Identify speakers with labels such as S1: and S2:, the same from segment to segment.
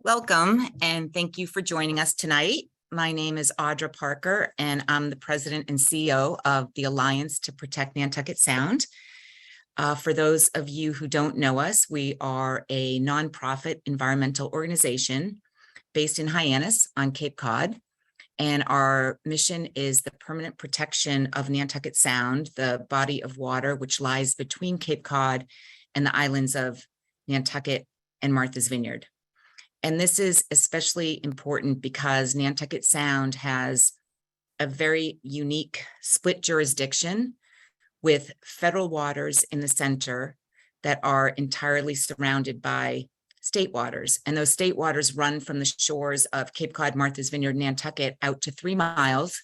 S1: Welcome, and thank you for joining us tonight. My name is Audra Parker, and I'm the president and CEO of the Alliance to Protect Nantucket Sound. For those of you who don't know us, we are a nonprofit environmental organization based in Hyannis on Cape Cod, and our mission is the permanent protection of Nantucket Sound, the body of water which lies between Cape Cod and the islands of Nantucket and Martha's Vineyard. And this is especially important because Nantucket Sound has a very unique split jurisdiction with federal waters in the center that are entirely surrounded by state waters. And those state waters run from the shores of Cape Cod, Martha's Vineyard, Nantucket out to 3 miles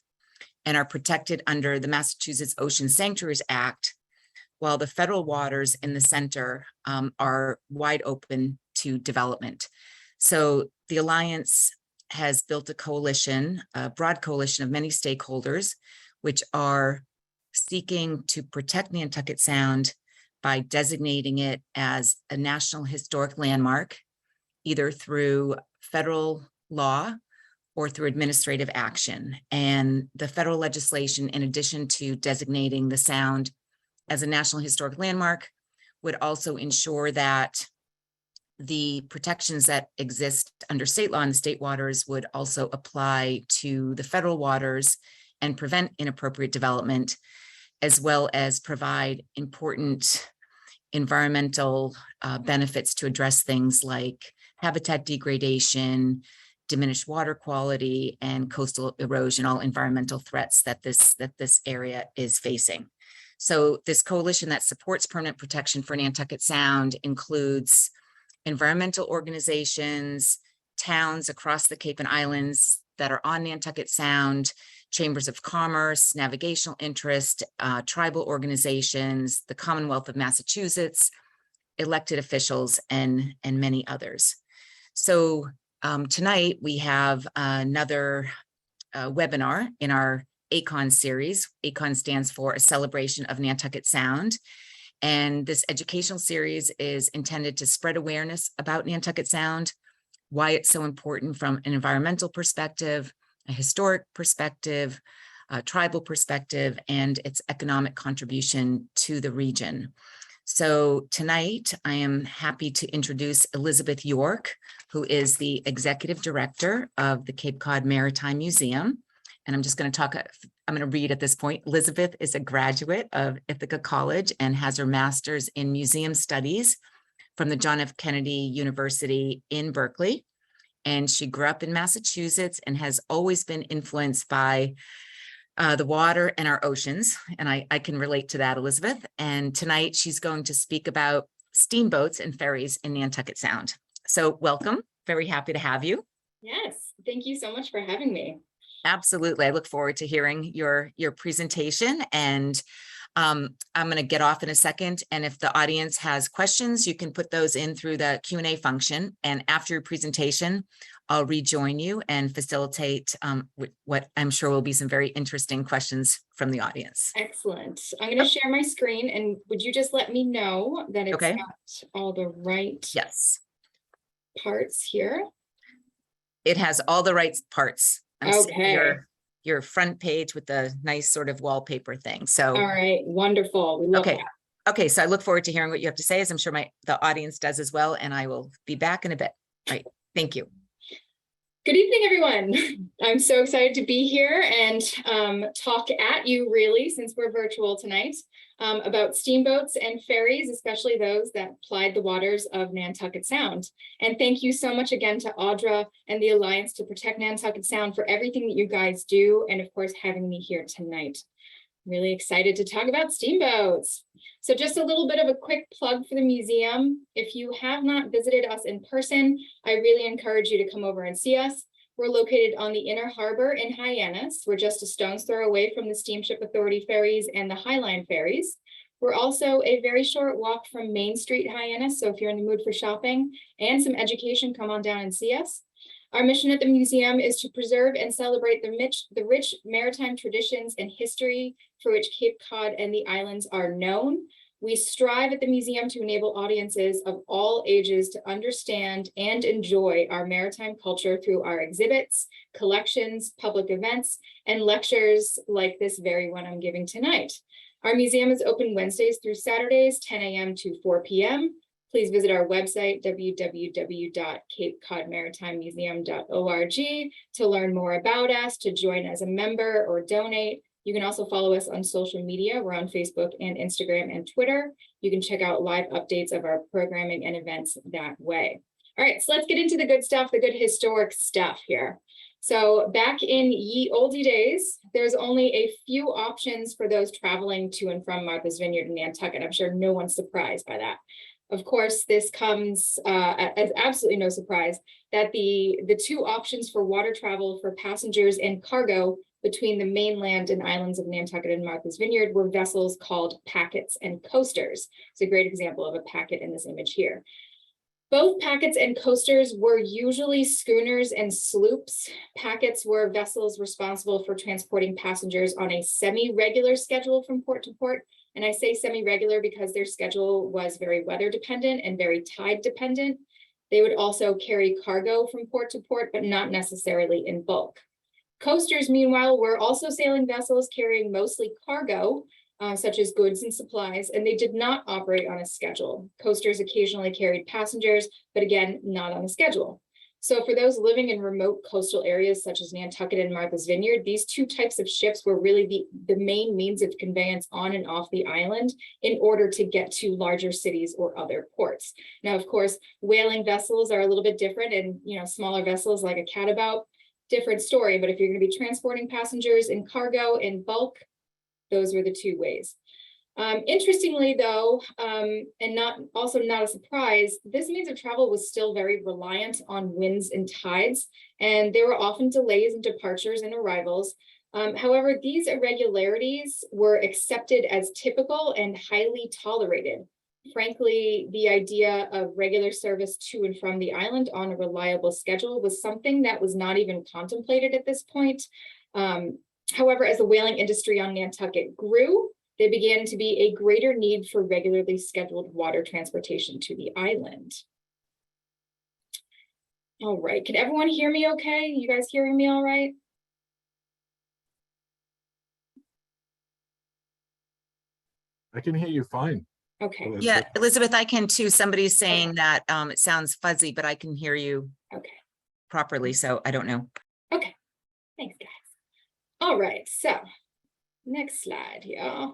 S1: and are protected under the Massachusetts Ocean Sanctuaries Act, while the federal waters in the center are wide open to development. So the Alliance has built a coalition, a broad coalition of many stakeholders, which are seeking to protect Nantucket Sound by designating it as a National Historic Landmark, either through federal law or through administrative action. And the federal legislation, in addition to designating the Sound as a National Historic Landmark, would also ensure that the protections that exist under state law in the state waters would also apply to the federal waters and prevent inappropriate development, as well as provide important environmental benefits to address things like habitat degradation, diminished water quality, and coastal erosion, all environmental threats that this area is facing. So this coalition that supports permanent protection for Nantucket Sound includes environmental organizations, towns across the Cape and Islands that are on Nantucket Sound, chambers of commerce, navigational interest, tribal organizations, the Commonwealth of Massachusetts, elected officials, and many others. So tonight we have another webinar in our ACONS series. ACONS stands for A Celebration of Nantucket Sound. And this educational series is intended to spread awareness about Nantucket Sound, why it's so important from an environmental perspective, a historic perspective, a tribal perspective, and its economic contribution to the region. So tonight, I am happy to introduce Elizabeth York, who is the executive director of the Cape Cod Maritime Museum. And I'm just going to talk, I'm going to read at this point. Elizabeth is a graduate of Ithaca College and has her master's in museum studies from the John F. Kennedy University in Berkeley. And she grew up in Massachusetts and has always been influenced by the water and our oceans. And I can relate to that, Elizabeth. And tonight she's going to speak about steamboats and ferries in Nantucket Sound. So welcome, very happy to have you.
S2: Yes, thank you so much for having me.
S1: Absolutely. I look forward to hearing your presentation, and I'm going to get off in a second. And if the audience has questions, you can put those in through the Q&A function. And after your presentation, I'll rejoin you and facilitate what I'm sure will be some very interesting questions from the audience.
S2: Excellent. I'm going to share my screen, and would you just let me know that it's got all the right parts here?
S1: It has all the right parts.
S2: Okay.
S1: Your front page with the nice sort of wallpaper thing. So
S2: all right, wonderful. We love that.
S1: Okay, so I look forward to hearing what you have to say, as I'm sure the audience does as well, and I will be back in a bit. All right, thank you.
S2: Good evening, everyone. I'm so excited to be here and talk at you, really, since we're virtual tonight, about steamboats and ferries, especially those that plied the waters of Nantucket Sound. And thank you so much again to Audra and the Alliance to Protect Nantucket Sound for everything that you guys do, and of course, having me here tonight. I'm really excited to talk about steamboats. So just a little bit of a quick plug for the museum. If you have not visited us in person, I really encourage you to come over and see us. We're located on the Inner Harbor in Hyannis. We're just a stone's throw away from the Steamship Authority ferries and the Highline ferries. We're also a very short walk from Main Street, Hyannis. So if you're in the mood for shopping and some education, come on down and see us. Our mission at the museum is to preserve and celebrate the rich maritime traditions and history for which Cape Cod and the islands are known. We strive at the museum to enable audiences of all ages to understand and enjoy our maritime culture through our exhibits, collections, public events, and lectures like this very one I'm giving tonight. Our museum is open Wednesdays through Saturdays, 10 a.m. to 4 p.m. Please visit our website, www.capecodmaritimemuseum.org, to learn more about us, to join as a member or donate. You can also follow us on social media. We're on Facebook and Instagram and Twitter. You can check out live updates of our programming and events that way. All right, so let's get into the good stuff, the good historic stuff here. So back in ye olde days, there's only a few options for those traveling to and from Martha's Vineyard and Nantucket. I'm sure no one's surprised by that. Of course, this comes as absolutely no surprise that the two options for water travel for passengers and cargo between the mainland and islands of Nantucket and Martha's Vineyard were vessels called packets and coasters. It's a great example of a packet in this image here. Both packets and coasters were usually schooners and sloops. Packets were vessels responsible for transporting passengers on a semi-regular schedule from port to port. And I say semi-regular because their schedule was very weather dependent and very tide dependent. They would also carry cargo from port to port, but not necessarily in bulk. Coasters, meanwhile, were also sailing vessels carrying mostly cargo, such as goods and supplies, and they did not operate on a schedule. Coasters occasionally carried passengers, but again, not on a schedule. So for those living in remote coastal areas such as Nantucket and Martha's Vineyard, these two types of ships were really the main means of conveyance on and off the island in order to get to larger cities or other ports. Now, of course, whaling vessels are a little bit different, and smaller vessels like a catabout, different story. But if you're going to be transporting passengers and cargo in bulk, those were the two ways. Interestingly, though, and not a surprise, this means of travel was still very reliant on winds and tides, and there were often delays in departures and arrivals. However, these irregularities were accepted as typical and highly tolerated. Frankly, the idea of regular service to and from the island on a reliable schedule was something that was not even contemplated at this point. However, as the whaling industry on Nantucket grew, there began to be a greater need for regularly scheduled water transportation to the island. All right, can everyone hear me okay? You guys hearing me all right?
S3: I can hear you fine.
S2: Okay.
S1: Yeah, Elizabeth, I can too. Somebody's saying that it sounds fuzzy, but I can hear you properly, so I don't know.
S2: Okay, thanks, guys. All right, so next slide here.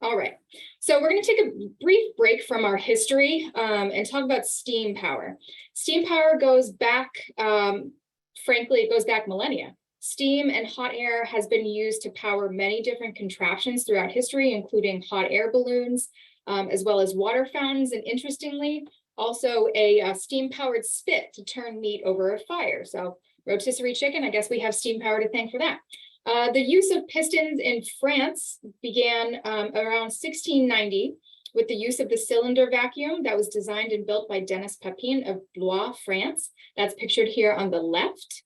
S2: All right, so we're going to take a brief break from our history and talk about steam power. Steam power goes back, frankly, it goes back millennia. Steam and hot air has been used to power many different contraptions throughout history, including hot air balloons, as well as water fountains, and interestingly, also a steam-powered spit to turn meat over a fire. So rotisserie chicken, I guess we have steam power to thank for that. The use of pistons in France began around 1690 with the use of the cylinder vacuum that was designed and built by Denis Papin of Blois, France. That's pictured here on the left.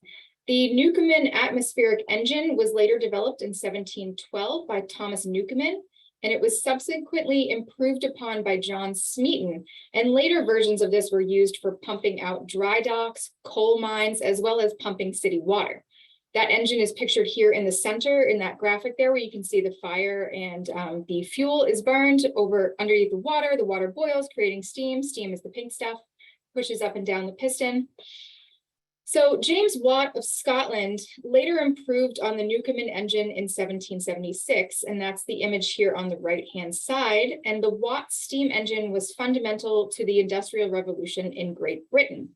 S2: The Newcomen atmospheric engine was later developed in 1712 by Thomas Newcomen, and it was subsequently improved upon by John Smeaton, and later versions of this were used for pumping out dry docks, coal mines, as well as pumping city water. That engine is pictured here in the center in that graphic there, where you can see the fire and the fuel is burned over underneath the water boils, creating steam. Steam is the pink stuff, pushes up and down the piston. So James Watt of Scotland later improved on the Newcomen engine in 1776, and that's the image here on the right-hand side. And the Watt steam engine was fundamental to the Industrial Revolution in Great Britain.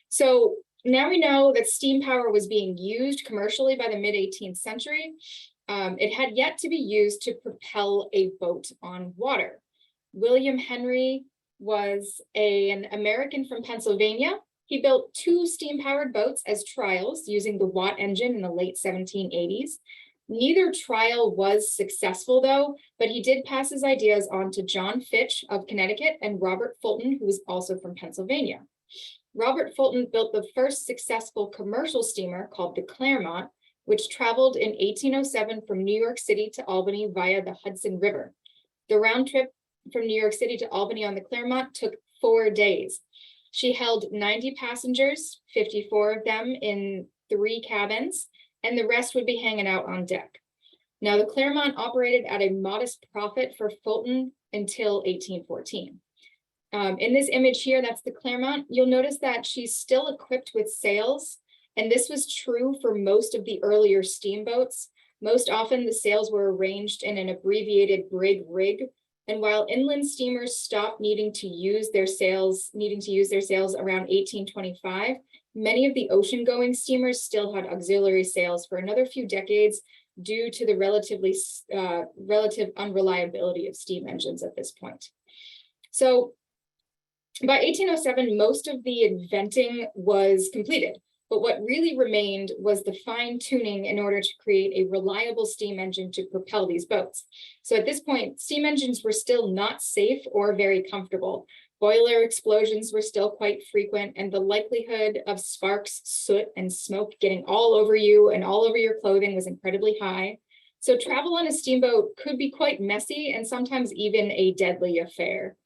S2: So now we know that steam power was being used commercially by the mid-18th century. It had yet to be used to propel a boat on water. William Henry was an American from Pennsylvania. He built 2 steam-powered boats as trials using the Watt engine in the late 1780s. Neither trial was successful, though, but he did pass his ideas on to John Fitch of Connecticut and Robert Fulton, who was also from Pennsylvania. Robert Fulton built the first successful commercial steamer called the Clermont, which traveled in 1807 from New York City to Albany via the Hudson River. The round trip from New York City to Albany on the Claremont took 4 days. She held 90 passengers, 54 of them in 3 cabins, and the rest would be hanging out on deck. Now, the Claremont operated at a modest profit for Fulton until 1814. In this image here, that's the Claremont. You'll notice that she's still equipped with sails, and this was true for most of the earlier steamboats. Most often, the sails were arranged in an abbreviated brig rig, and while inland steamers stopped needing to use their sails around 1825, many of the ocean-going steamers still had auxiliary sails for another few decades due to the relative unreliability of steam engines at this point. So by 1807, most of the inventing was completed, but what really remained was the fine tuning in order to create a reliable steam engine to propel these boats. So at this point, steam engines were still not safe or very comfortable. Boiler explosions were still quite frequent, and the likelihood of sparks, soot, and smoke getting all over you and all over your clothing was incredibly high. So travel on a steamboat could be quite messy and sometimes even a deadly affair.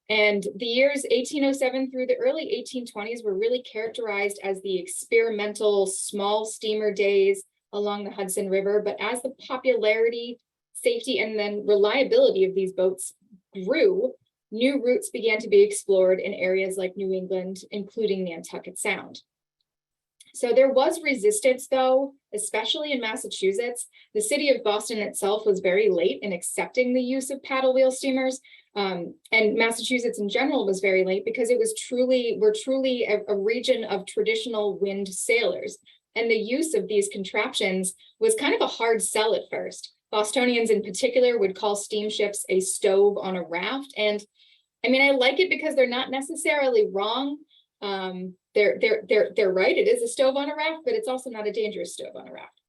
S2: And the years 1807 through the early 1820s were really characterized as the experimental small steamer days along the Hudson River. But as the popularity, safety, and then reliability of these boats grew, new routes began to be explored in areas like New England, including Nantucket Sound. So there was resistance, though, especially in Massachusetts. The city of Boston itself was very late in accepting the use of paddle wheel steamers. And Massachusetts in general was very late because we're truly a region of traditional wind sailors. And the use of these contraptions was kind of a hard sell at first. Bostonians in particular would call steamships a stove on a raft. And I mean, I like it because they're not necessarily wrong. They're right. It is a stove on a raft, but it's also not a dangerous stove on a raft.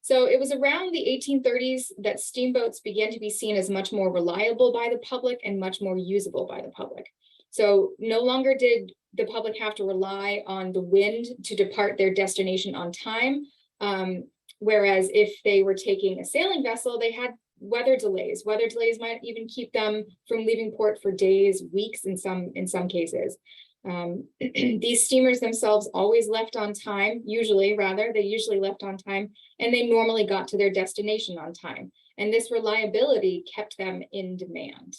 S2: So it was around the 1830s that steamboats began to be seen as much more reliable by the public and much more usable by the public. So no longer did the public have to rely on the wind to depart their destination on time. Whereas if they were taking a sailing vessel, they had weather delays. Weather delays might even keep them from leaving port for days, weeks in some cases. These steamers themselves always left on time, they usually left on time, and they normally got to their destination on time. And this reliability kept them in demand.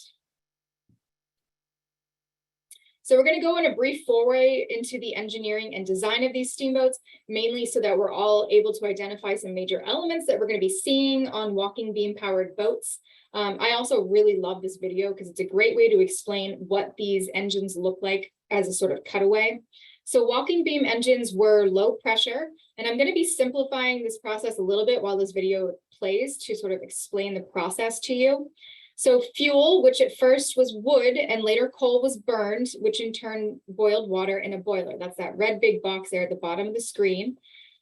S2: So we're going to go on a brief foray into the engineering and design of these steamboats, mainly so that we're all able to identify some major elements that we're going to be seeing on walking beam powered boats. I also really love this video because it's a great way to explain what these engines look like as a sort of cutaway. So walking beam engines were low pressure, and I'm going to be simplifying this process a little bit while this video plays to sort of explain the process to you. So fuel, which at first was wood and later coal, was burned, which in turn boiled water in a boiler. That's that red big box there at the bottom of the screen.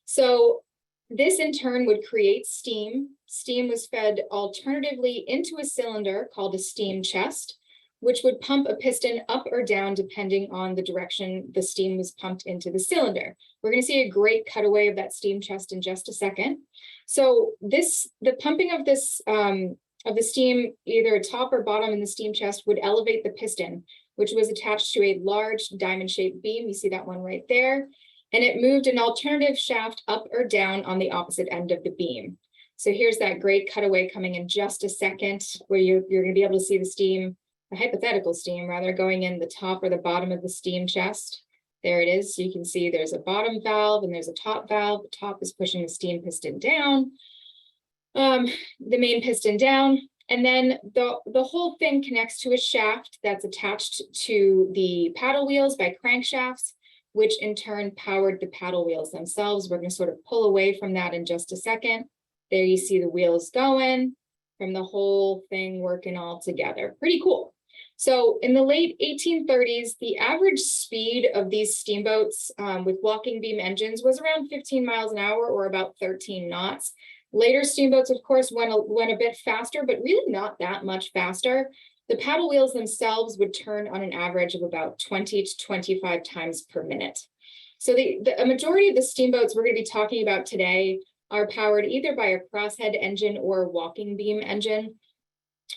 S2: So this in turn would create steam. Steam was fed alternatively into a cylinder called a steam chest, which would pump a piston up or down depending on the direction the steam was pumped into the cylinder. We're going to see a great cutaway of that steam chest in just a second. So the pumping of the steam, either top or bottom in the steam chest, would elevate the piston, which was attached to a large diamond-shaped beam. You see that one right there. And it moved an alternative shaft up or down on the opposite end of the beam. So here's that great cutaway coming in just a second, where you're going to be able to see the steam, the hypothetical steam rather, going in the top or the bottom of the steam chest. There it is. So you can see there's a bottom valve and there's a top valve. The top is pushing the steam piston down, the main piston down, and then the whole thing connects to a shaft that's attached to the paddle wheels by crankshafts, which in turn powered the paddle wheels themselves. We're going to sort of pull away from that in just a second. There you see the wheels going from the whole thing working all together. Pretty cool. So in the late 1830s, the average speed of these steamboats with walking beam engines was around 15 miles an hour, or about 13 knots. Later steamboats, of course, went a bit faster, but really not that much faster. The paddle wheels themselves would turn on an average of about 20 to 25 times per minute. So a majority of the steamboats we're going to be talking about today are powered either by a crosshead engine or a walking beam engine.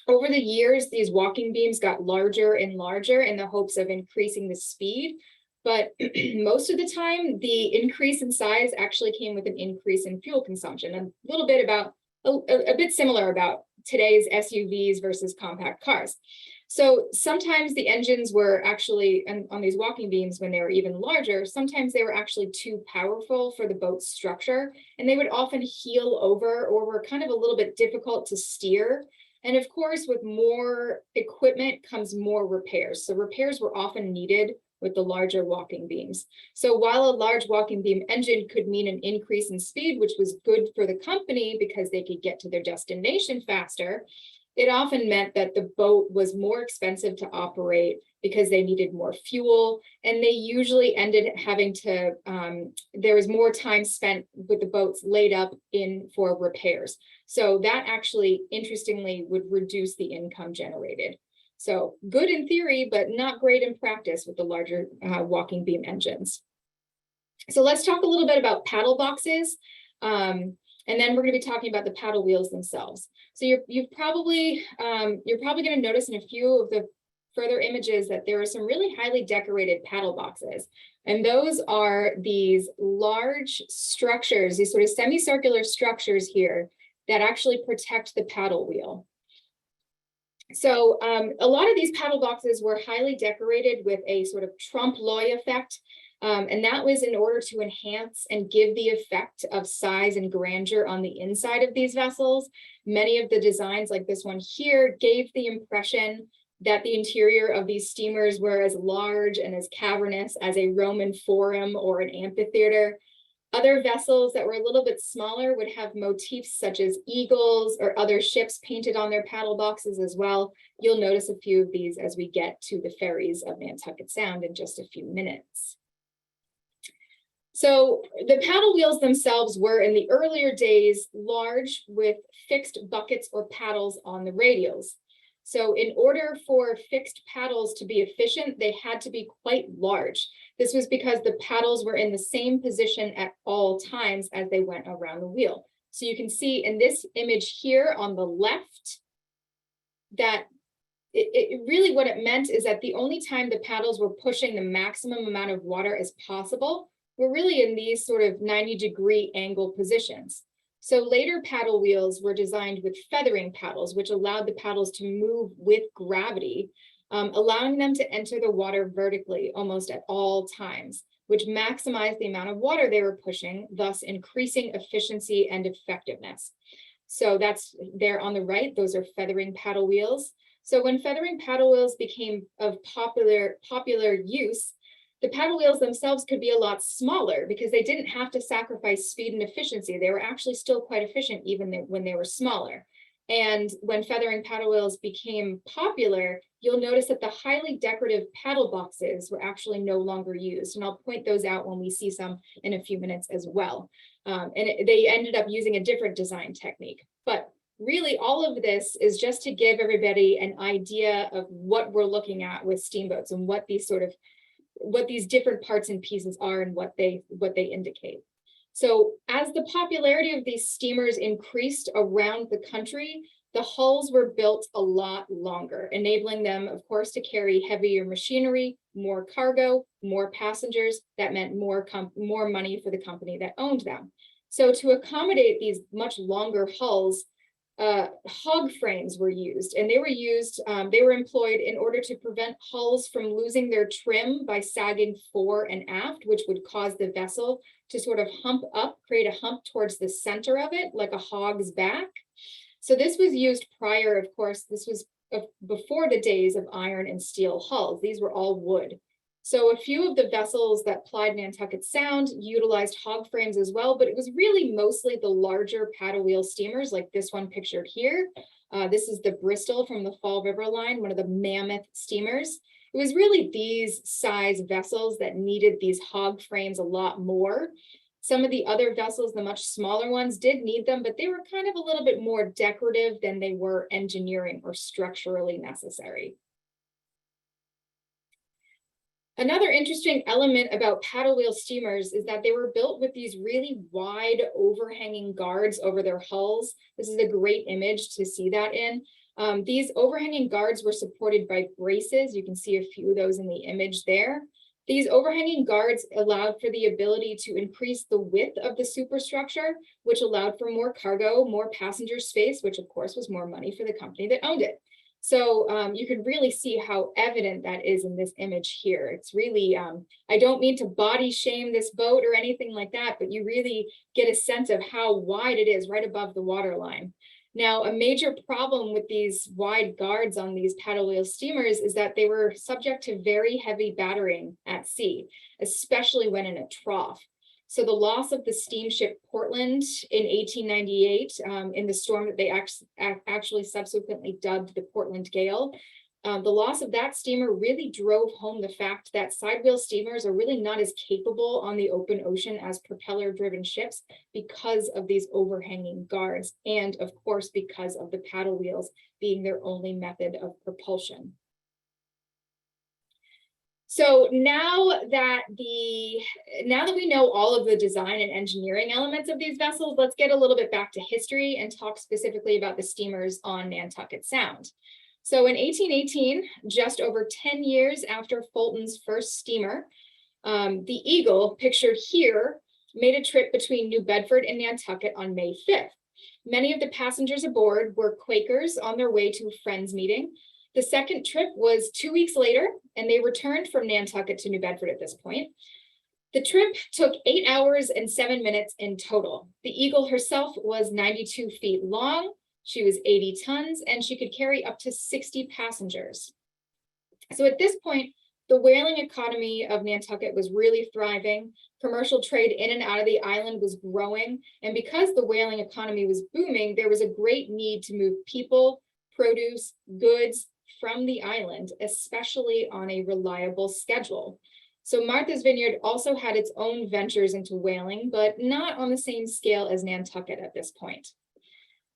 S2: Over the years, these walking beams got larger and larger in the hopes of increasing the speed. But most of the time, the increase in size actually came with an increase in fuel consumption. A little bit about, a bit similar about today's SUVs versus compact cars. So sometimes the engines were actually, and on these walking beams when they were even larger, sometimes they were actually too powerful for the boat's structure, and they would often heel over or were kind of a little bit difficult to steer. And of course, with more equipment comes more repairs. So repairs were often needed with the larger walking beams. So while a large walking beam engine could mean an increase in speed, which was good for the company because they could get to their destination faster, it often meant that the boat was more expensive to operate because they needed more fuel, and they usually ended having to, there was more time spent with the boats laid up in for repairs. So that actually, interestingly, would reduce the income generated. So good in theory, but not great in practice with the larger walking beam engines. So let's talk a little bit about paddle boxes. And then we're going to be talking about the paddle wheels themselves. So you're probably going to notice in a few of the further images that there are some really highly decorated paddle boxes. And those are these large structures, these sort of semicircular structures here that actually protect the paddle wheel. So a lot of these paddle boxes were highly decorated with a sort of trompe-l'oeil effect. And that was in order to enhance and give the effect of size and grandeur on the inside of these vessels. Many of the designs, like this one here, gave the impression that the interior of these steamers were as large and as cavernous as a Roman forum or an amphitheater. Other vessels that were a little bit smaller would have motifs such as eagles or other ships painted on their paddle boxes as well. You'll notice a few of these as we get to the ferries of Nantucket Sound in just a few minutes. So the paddle wheels themselves were in the earlier days large with fixed buckets or paddles on the radials. So in order for fixed paddles to be efficient, they had to be quite large. This was because the paddles were in the same position at all times as they went around the wheel. So you can see in this image here on the left that it really what it meant is that the only time the paddles were pushing the maximum amount of water as possible were really in these sort of 90-degree angle positions. So later paddle wheels were designed with feathering paddles, which allowed the paddles to move with gravity, allowing them to enter the water vertically almost at all times, which maximized the amount of water they were pushing, thus increasing efficiency and effectiveness. So that's there on the right, those are feathering paddle wheels. So when feathering paddle wheels became of popular use, the paddle wheels themselves could be a lot smaller because they didn't have to sacrifice speed and efficiency. They were actually still quite efficient even when they were smaller. And when feathering paddle wheels became popular, you'll notice that the highly decorative paddle boxes were actually no longer used. And I'll point those out when we see some in a few minutes as well. They ended up using a different design technique. But really, all of this is just to give everybody an idea of what we're looking at with steamboats and what these different parts and pieces are and what they indicate. So as the popularity of these steamers increased around the country, the hulls were built a lot longer, enabling them, of course, to carry heavier machinery, more cargo, more passengers. That meant more money for the company that owned them. So to accommodate these much longer hulls, hog frames were used, and they were employed in order to prevent hulls from losing their trim by sagging fore and aft, which would cause the vessel to sort of hump up, create a hump towards the center of it, like a hog's back. So this was used prior, of course, this was before the days of iron and steel hulls. These were all wood. So a few of the vessels that plied Nantucket Sound utilized hog frames as well, but it was really mostly the larger paddle wheel steamers like this one pictured here. This is the Bristol from the Fall River line, one of the mammoth steamers. It was really these size vessels that needed these hog frames a lot more. Some of the other vessels, the much smaller ones, did need them, but they were kind of a little bit more decorative than they were engineering or structurally necessary. Another interesting element about paddle wheel steamers is that they were built with these really wide overhanging guards over their hulls. This is a great image to see that in. These overhanging guards were supported by braces. You can see a few of those in the image there. These overhanging guards allowed for the ability to increase the width of the superstructure, which allowed for more cargo, more passenger space, which of course was more money for the company that owned it. So you can really see how evident that is in this image here. It's really, I don't mean to body shame this boat or anything like that, but you really get a sense of how wide it is right above the waterline. Now, a major problem with these wide guards on these paddle wheel steamers is that they were subject to very heavy battering at sea, especially when in a trough. So the loss of the steamship Portland in 1898 in the storm that they actually subsequently dubbed the Portland Gale, the loss of that steamer really drove home the fact that side wheel steamers are really not as capable on the open ocean as propeller driven ships because of these overhanging guards, and of course because of the paddle wheels being their only method of propulsion. So now that we know all of the design and engineering elements of these vessels, let's get a little bit back to history and talk specifically about the steamers on Nantucket Sound. So in 1818, just over 10 years after Fulton's first steamer, the Eagle, pictured here, made a trip between New Bedford and Nantucket on May 5th. Many of the passengers aboard were Quakers on their way to a friends meeting. The second trip was 2 weeks later, and they returned from Nantucket to New Bedford at this point. The trip took 8 hours and 7 minutes in total. The Eagle herself was 92 feet long. She was 80 tons, and she could carry up to 60 passengers. So at this point, the whaling economy of Nantucket was really thriving. Commercial trade in and out of the island was growing. And because the whaling economy was booming, there was a great need to move people, produce, goods from the island, especially on a reliable schedule. So Martha's Vineyard also had its own ventures into whaling, but not on the same scale as Nantucket at this point.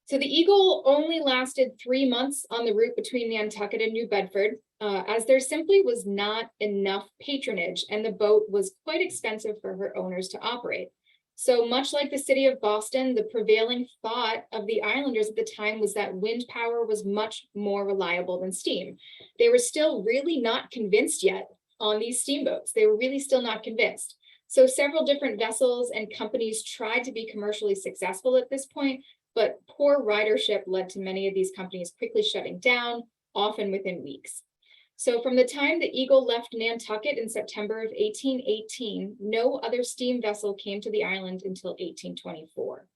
S2: So the Eagle only lasted 3 months on the route between Nantucket and New Bedford, as there simply was not enough patronage, and the boat was quite expensive for her owners to operate. So much like the city of Boston, the prevailing thought of the islanders at the time was that wind power was much more reliable than steam. They were still really not convinced yet on these steamboats. They were really still not convinced. So several different vessels and companies tried to be commercially successful at this point, but poor ridership led to many of these companies quickly shutting down, often within weeks. So from the time the Eagle left Nantucket in September of 1818, no other steam vessel came to the island until 1824.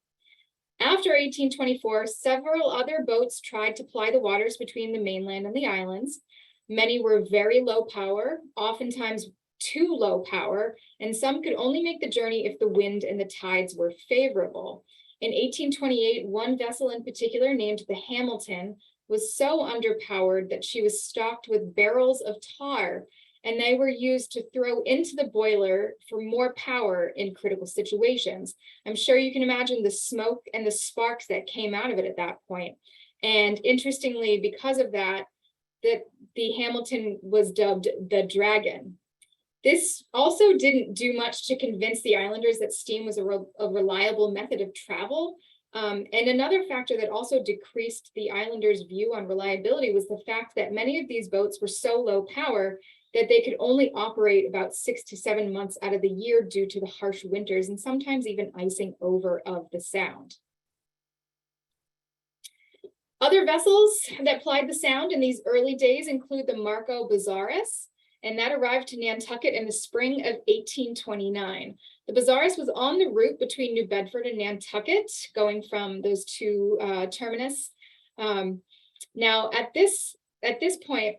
S2: After 1824, several other boats tried to ply the waters between the mainland and the islands. Many were very low power, oftentimes too low power, and some could only make the journey if the wind and the tides were favorable. In 1828, one vessel in particular, named the Hamilton, was so underpowered that she was stocked with barrels of tar, and they were used to throw into the boiler for more power in critical situations. I'm sure you can imagine the smoke and the sparks that came out of it at that point. And interestingly, because of that, the Hamilton was dubbed the Dragon. This also didn't do much to convince the islanders that steam was a reliable method of travel. And another factor that also decreased the islanders' view on reliability was the fact that many of these boats were so low power that they could only operate about 6 to 7 months out of the year due to the harsh winters and sometimes even icing over of the Sound. Other vessels that plied the Sound in these early days include the Marco Bazarus, and that arrived to Nantucket in the spring of 1829. The Bazarus was on the route between New Bedford and Nantucket, going from those two terminus. Now, at this point,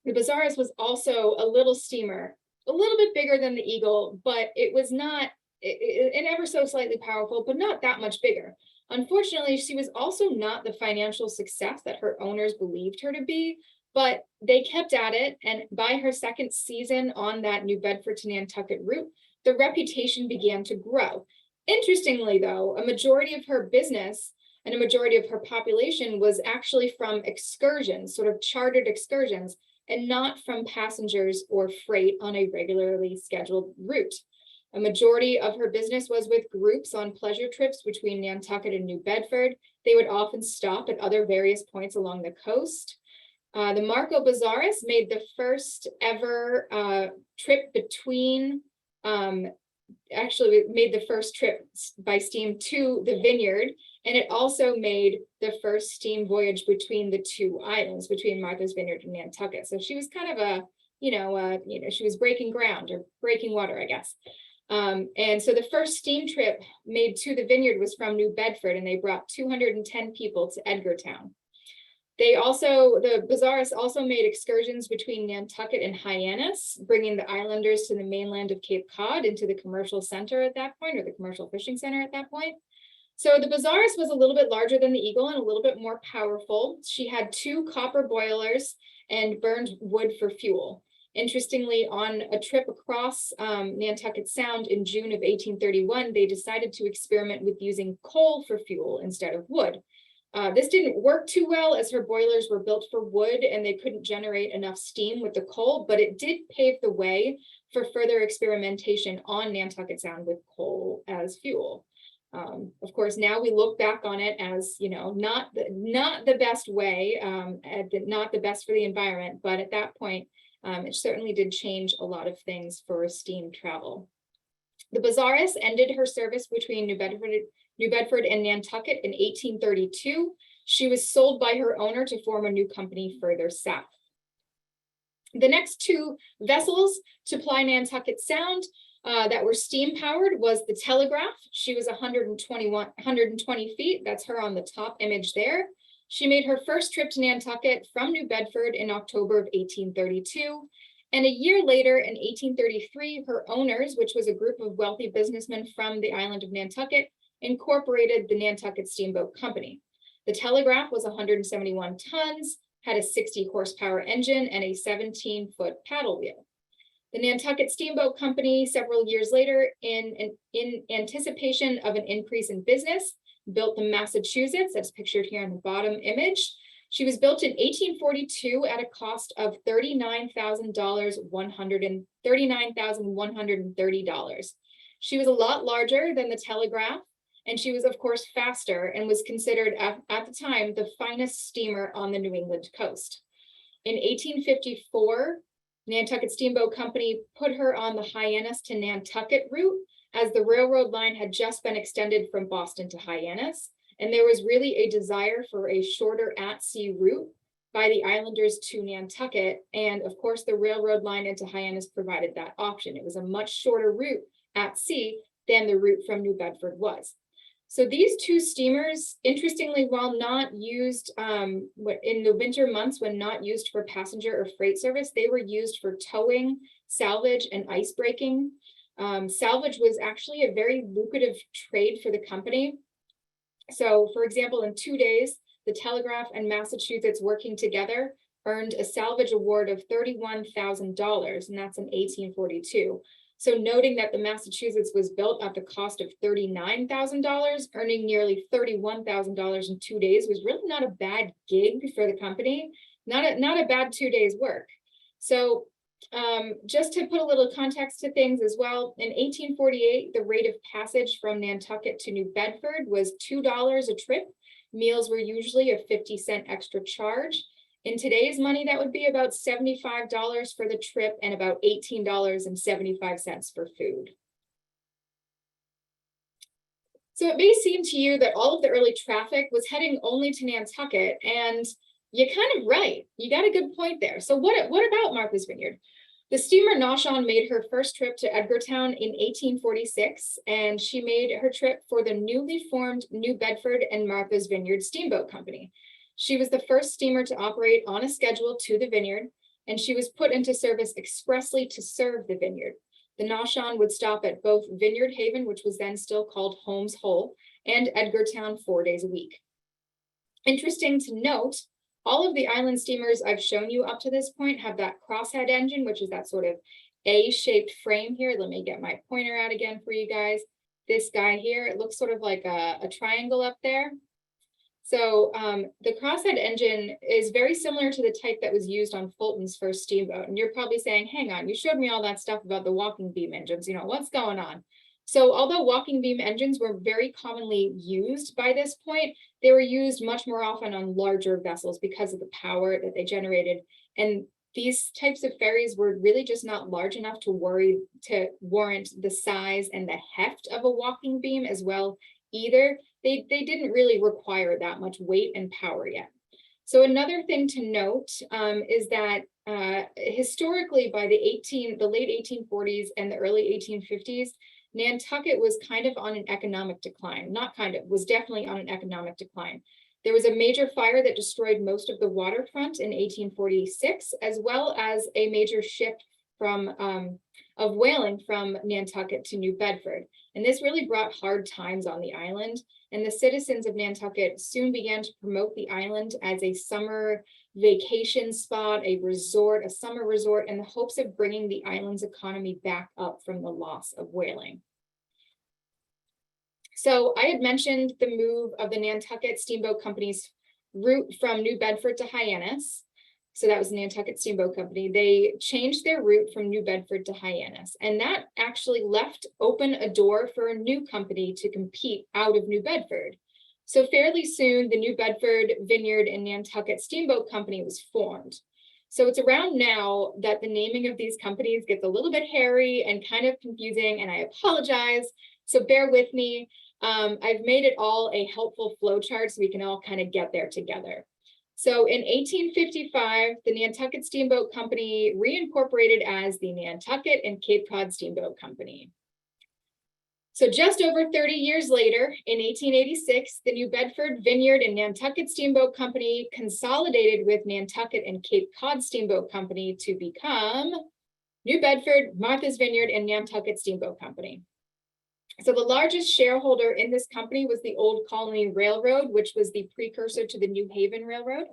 S2: the Bazarus was also a little steamer, a little bit bigger than the Eagle, but it was not, and ever so slightly powerful, but not that much bigger. Unfortunately, she was also not the financial success that her owners believed her to be, but they kept at it, and by her second season on that New Bedford to Nantucket route, the reputation began to grow. Interestingly, though, a majority of her business and a majority of her population was actually from excursions, sort of chartered excursions, and not from passengers or freight on a regularly scheduled route. A majority of her business was with groups on pleasure trips between Nantucket and New Bedford. They would often stop at other various points along the coast. The Marco Bazarus made the first ever trip between, actually it made the first trip by steam to the Vineyard, and it also made the first steam voyage between the two islands, between Martha's Vineyard and Nantucket. So she was kind of a, she was breaking ground or breaking water, I guess. And so the first steam trip made to the Vineyard was from New Bedford, and they brought 210 people to Edgartown. The Bazarus also made excursions between Nantucket and Hyannis, bringing the islanders to the mainland of Cape Cod into the commercial center at that point, or the commercial fishing center at that point. So the Bazarus was a little bit larger than the Eagle and a little bit more powerful. She had 2 copper boilers and burned wood for fuel. Interestingly, on a trip across Nantucket Sound in June of 1831, they decided to experiment with using coal for fuel instead of wood. This didn't work too well, as her boilers were built for wood and they couldn't generate enough steam with the coal, but it did pave the way for further experimentation on Nantucket Sound with coal as fuel. Of course, now we look back on it as, not the best way, not the best for the environment, but at that point, it certainly did change a lot of things for steam travel. The Bazarus ended her service between New Bedford and Nantucket in 1832. She was sold by her owner to form a new company further south. The next 2 vessels to ply Nantucket Sound that were steam powered was the Telegraph. She was 120 feet. That's her on the top image there. She made her first trip to Nantucket from New Bedford in October of 1832. And a year later, in 1833, her owners, which was a group of wealthy businessmen from the island of Nantucket, incorporated the Nantucket Steamboat Company. The Telegraph was 171 tons, had a 60 horsepower engine, and a 17-foot paddle wheel. The Nantucket Steamboat Company, several years later, in anticipation of an increase in business, built the Massachusetts, that's pictured here in the bottom image. She was built in 1842 at a cost of $39,130. She was a lot larger than the Telegraph, and she was, of course, faster and was considered at the time the finest steamer on the New England coast. In 1854, Nantucket Steamboat Company put her on the Hyannis to Nantucket route, as the railroad line had just been extended from Boston to Hyannis, and there was really a desire for a shorter at-sea route by the islanders to Nantucket, and of course the railroad line into Hyannis provided that option. It was a much shorter route at sea than the route from New Bedford was. So these 2 steamers, interestingly, while not used in the winter months, when not used for passenger or freight service, they were used for towing, salvage, and ice breaking. Salvage was actually a very lucrative trade for the company. So, for example, in 2 days, the Telegraph and Massachusetts working together earned a salvage award of $31,000, and that's in 1842. So noting that the Massachusetts was built at the cost of $39,000, earning nearly $31,000 in 2 days was really not a bad gig for the company, not a bad 2 days work. So just to put a little context to things as well, in 1848, the rate of passage from Nantucket to New Bedford was $2 a trip. Meals were usually a 50-cent extra charge. In today's money, that would be about $75 for the trip and about $18.75 for food. So it may seem to you that all of the early traffic was heading only to Nantucket, and you're kind of right. You got a good point there. So what about Martha's Vineyard? The steamer Noshon made her first trip to Edgartown in 1846, and she made her trip for the newly formed New Bedford and Martha's Vineyard Steamboat Company. She was the first steamer to operate on a schedule to the Vineyard, and she was put into service expressly to serve the Vineyard. The Noshon would stop at both Vineyard Haven, which was then still called Holmes Hole, and Edgartown 4 days a week. Interesting to note, all of the island steamers I've shown you up to this point have that crosshead engine, which is that sort of A-shaped frame here. Let me get my pointer out again for you guys. This guy here, it looks sort of like a triangle up there. So the crosshead engine is very similar to the type that was used on Fulton's first steamboat. And you're probably saying, hang on, you showed me all that stuff about the walking beam engines, what's going on? So although walking beam engines were very commonly used by this point, they were used much more often on larger vessels because of the power that they generated. And these types of ferries were really just not large enough to warrant the size and the heft of a walking beam as well either. They didn't really require that much weight and power yet. So another thing to note is that historically by the late 1840s and the early 1850s, Nantucket was kind of on an economic decline, was definitely on an economic decline. There was a major fire that destroyed most of the waterfront in 1846, as well as a major shift of whaling from Nantucket to New Bedford. And this really brought hard times on the island. And the citizens of Nantucket soon began to promote the island as a summer vacation spot, a summer resort, in the hopes of bringing the island's economy back up from the loss of whaling. So I had mentioned the move of the Nantucket Steamboat Company's route from New Bedford to Hyannis. So that was the Nantucket Steamboat Company. They changed their route from New Bedford to Hyannis, and that actually left open a door for a new company to compete out of New Bedford. So fairly soon, the New Bedford, Vineyard, and Nantucket Steamboat Company was formed. So it's around now that the naming of these companies gets a little bit hairy and kind of confusing, and I apologize. So bear with me. I've made it all a helpful flow chart so we can all kind of get there together. So in 1855, the Nantucket Steamboat Company reincorporated as the Nantucket and Cape Cod Steamboat Company. So just over 30 years later, in 1886, the New Bedford, Vineyard, and Nantucket Steamboat Company consolidated with Nantucket and Cape Cod Steamboat Company to become New Bedford, Martha's Vineyard, and Nantucket Steamboat Company. So the largest shareholder in this company was the Old Colony Railroad, which was the precursor to the New Haven Railroad.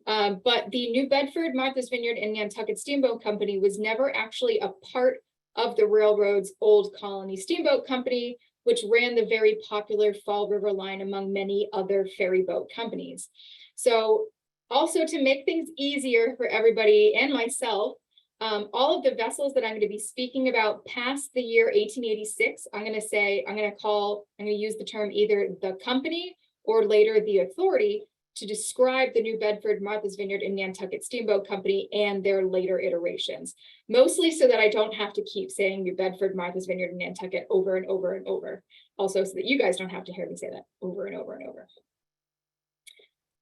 S2: But the New Bedford, Martha's Vineyard, and Nantucket Steamboat Company was never actually a part of the railroad's Old Colony Steamboat Company, which ran the very popular Fall River line among many other ferry boat companies. So also to make things easier for everybody and myself, all of the vessels that I'm going to be speaking about past the year 1886, I'm going to use the term either the company or later the authority to describe the New Bedford, Martha's Vineyard, and Nantucket Steamboat Company and their later iterations, mostly so that I don't have to keep saying New Bedford, Martha's Vineyard, and Nantucket over and over and over. Also, so that you guys don't have to hear me say that over and over and over.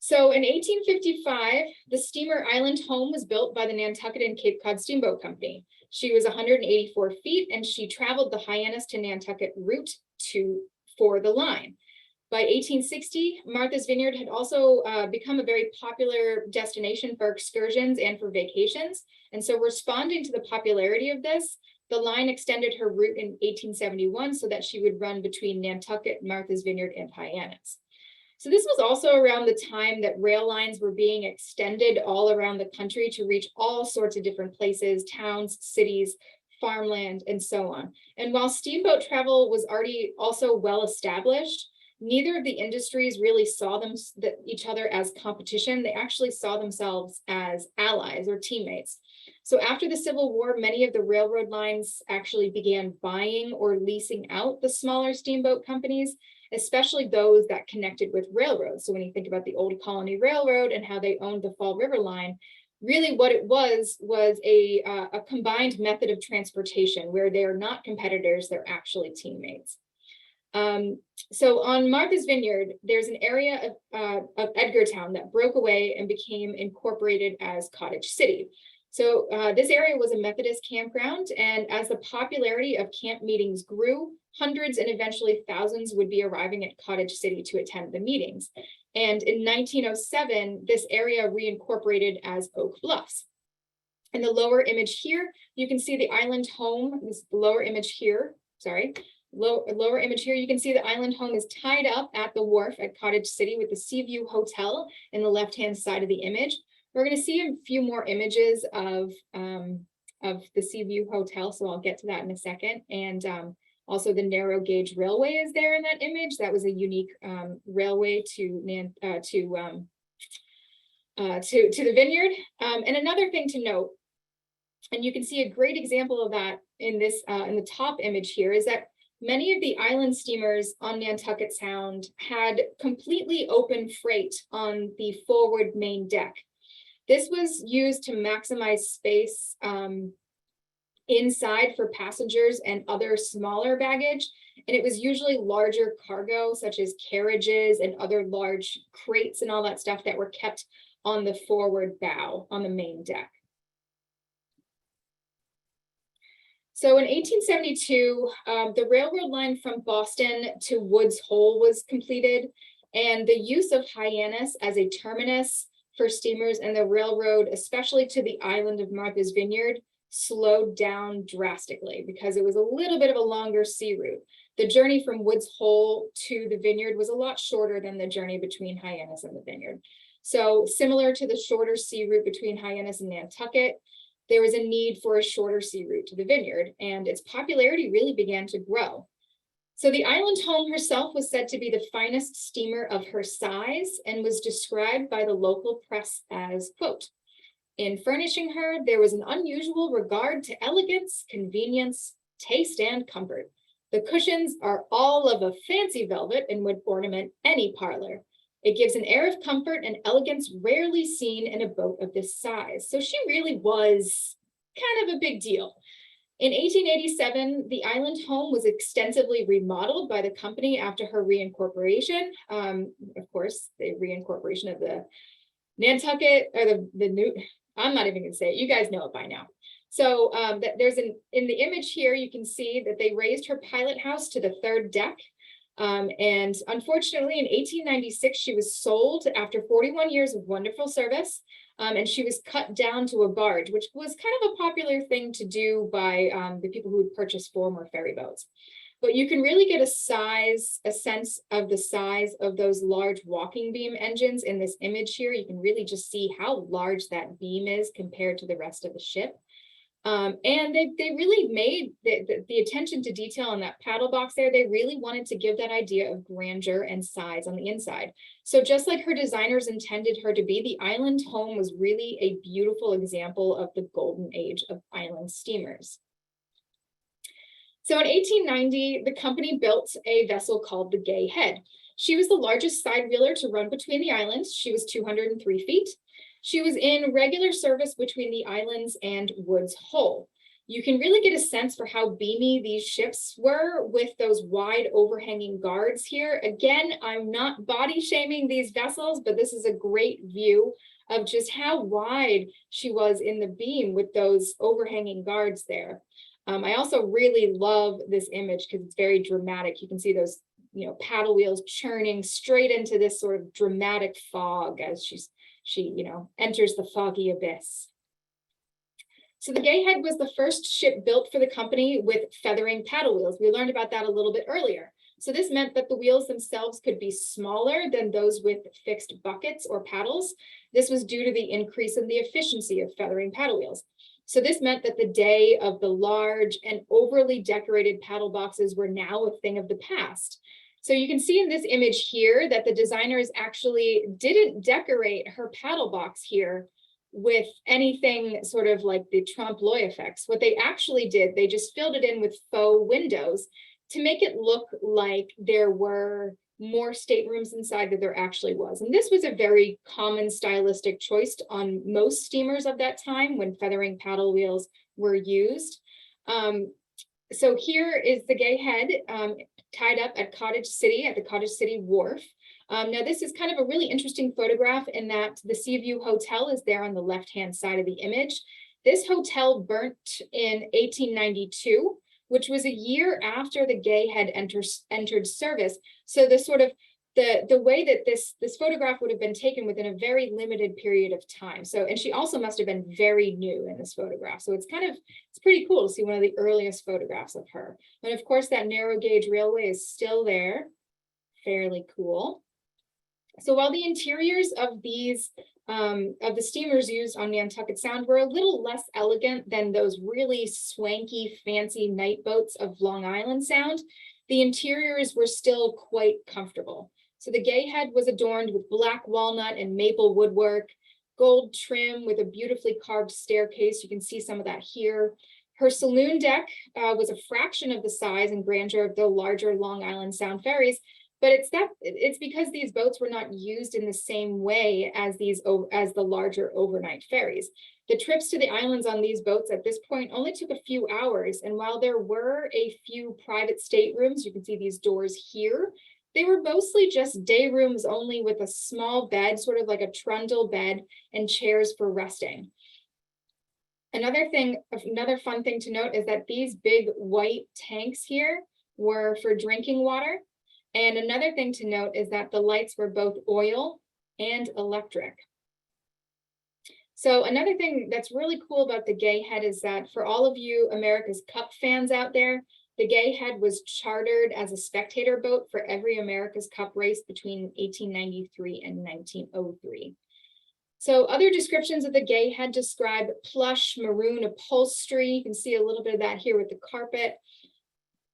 S2: So in 1855, the steamer Island Home was built by the Nantucket and Cape Cod Steamboat Company. She was 184 feet and she traveled the Hyannis to Nantucket route for the line. By 1860, Martha's Vineyard had also become a very popular destination for excursions and for vacations. And so responding to the popularity of this, the line extended her route in 1871 so that she would run between Nantucket, Martha's Vineyard, and Hyannis. So this was also around the time that rail lines were being extended all around the country to reach all sorts of different places, towns, cities, farmland, and so on. And while steamboat travel was already also well established, neither of the industries really saw each other as competition. They actually saw themselves as allies or teammates. So after the Civil War, many of the railroad lines actually began buying or leasing out the smaller steamboat companies, especially those that connected with railroads. So when you think about the Old Colony Railroad and how they owned the Fall River line, really what it was a combined method of transportation where they are not competitors, they're actually teammates. So on Martha's Vineyard, there's an area of Edgartown that broke away and became incorporated as Cottage City. So this area was a Methodist campground, and as the popularity of camp meetings grew, hundreds and eventually thousands would be arriving at Cottage City to attend the meetings. And in 1907, this area reincorporated as Oak Bluffs. In the lower image here, you can see the Island Home. This is the lower image here, sorry. Lower image here, you can see the Island Home is tied up at the wharf at Cottage City with the Seaview Hotel in the left-hand side of the image. We're going to see a few more images of the Seaview Hotel, so I'll get to that in a second. And Also, the narrow gauge railway is there in that image. That was a unique railway to the Vineyard. And another thing to note, and you can see a great example of that in this in the top image here, is that many of the island steamers on Nantucket Sound had completely open freight on the forward main deck. This was used to maximize space inside for passengers and other smaller baggage. And it was usually larger cargo, such as carriages and other large crates and all that stuff that were kept on the forward bow on the main deck. So in 1872, the railroad line from Boston to Woods Hole was completed, and the use of Hyannis as a terminus for steamers and the railroad, especially to the island of Martha's Vineyard, slowed down drastically because it was a little bit of a longer sea route. The journey from Woods Hole to the Vineyard was a lot shorter than the journey between Hyannis and the Vineyard. So similar to the shorter sea route between Hyannis and Nantucket, there was a need for a shorter sea route to the Vineyard, and its popularity really began to grow. So the island home herself was said to be the finest steamer of her size and was described by the local press as, quote, "In furnishing her, there was an unusual regard to elegance, convenience, taste, and comfort. The cushions are all of a fancy velvet and would ornament any parlor. It gives an air of comfort and elegance rarely seen in a boat of this size." So she really was kind of a big deal. In 1887, the island home was extensively remodeled by the company after her reincorporation. Of course, the reincorporation of the Nantucket, or the new, I'm not even gonna say it, you guys know it by now. So in the image here, you can see that they raised her pilot house to the third deck. And unfortunately, in 1896, she was sold after 41 years of wonderful service, and she was cut down to a barge, which was kind of a popular thing to do by the people who would purchase former ferry boats. But you can really get a sense of the size of those large walking beam engines in this image here. You can really just see how large that beam is compared to the rest of the ship. And they really made the attention to detail on that paddle box there. They really wanted to give that idea of grandeur and size on the inside. So just like her designers intended her to be, the island home was really a beautiful example of the golden age of island steamers. So in 1890, the company built a vessel called the Gay Head. She was the largest side wheeler to run between the islands. She was 203 feet. She was in regular service between the islands and Woods Hole. You can really get a sense for how beamy these ships were with those wide overhanging guards here. Again, I'm not body shaming these vessels, but this is a great view of just how wide she was in the beam with those overhanging guards there. I also really love this image because it's very dramatic. You can see those, paddle wheels churning straight into this sort of dramatic fog as she enters the foggy abyss. So the Gay Head was the first ship built for the company with feathering paddle wheels. We learned about that a little bit earlier. So this meant that the wheels themselves could be smaller than those with fixed buckets or paddles. This was due to the increase in the efficiency of feathering paddle wheels. So this meant that the day of the large and overly decorated paddle boxes were now a thing of the past. So you can see in this image here that the designers actually didn't decorate her paddle box here with anything sort of like the trompe-l'oeil effects. What they actually did, they just filled it in with faux windows to make it look like there were more staterooms inside than there actually was. And this was a very common stylistic choice on most steamers of that time when feathering paddle wheels were used. So here is the Gay Head tied up at Cottage City, at the Cottage City Wharf. Now this is kind of a really interesting photograph in that the Seaview Hotel is there on the left-hand side of the image. This hotel burnt in 1892, which was a year after the Gay Head entered service. So the sort of the way that this photograph would have been taken within a very limited period of time. So, and she also must have been very new in this photograph. So it's pretty cool to see one of the earliest photographs of her. And of course, that narrow gauge railway is still there. Fairly cool. So while the interiors of these of the steamers used on Nantucket Sound were a little less elegant than those really swanky, fancy night boats of Long Island Sound. The interiors were still quite comfortable. So the gay head was adorned with black walnut and maple woodwork, gold trim with a beautifully carved staircase. You can see some of that here. Her saloon deck was a fraction of the size and grandeur of the larger Long Island Sound ferries, but it's because these boats were not used in the same way as the larger overnight ferries. The trips to the islands on these boats at this point only took a few hours, and while there were a few private staterooms, you can see these doors here, they were mostly just day rooms only with a small bed, sort of like a trundle bed, and chairs for resting. Another fun thing to note is that these big white tanks here were for drinking water. And another thing to note is that the lights were both oil and electric. So another thing that's really cool about the Gay Head is that for all of you America's Cup fans out there, the Gay Head was chartered as a spectator boat for every America's Cup race between 1893 and 1903. So other descriptions of the Gay Head describe plush maroon upholstery. You can see a little bit of that here with the carpet,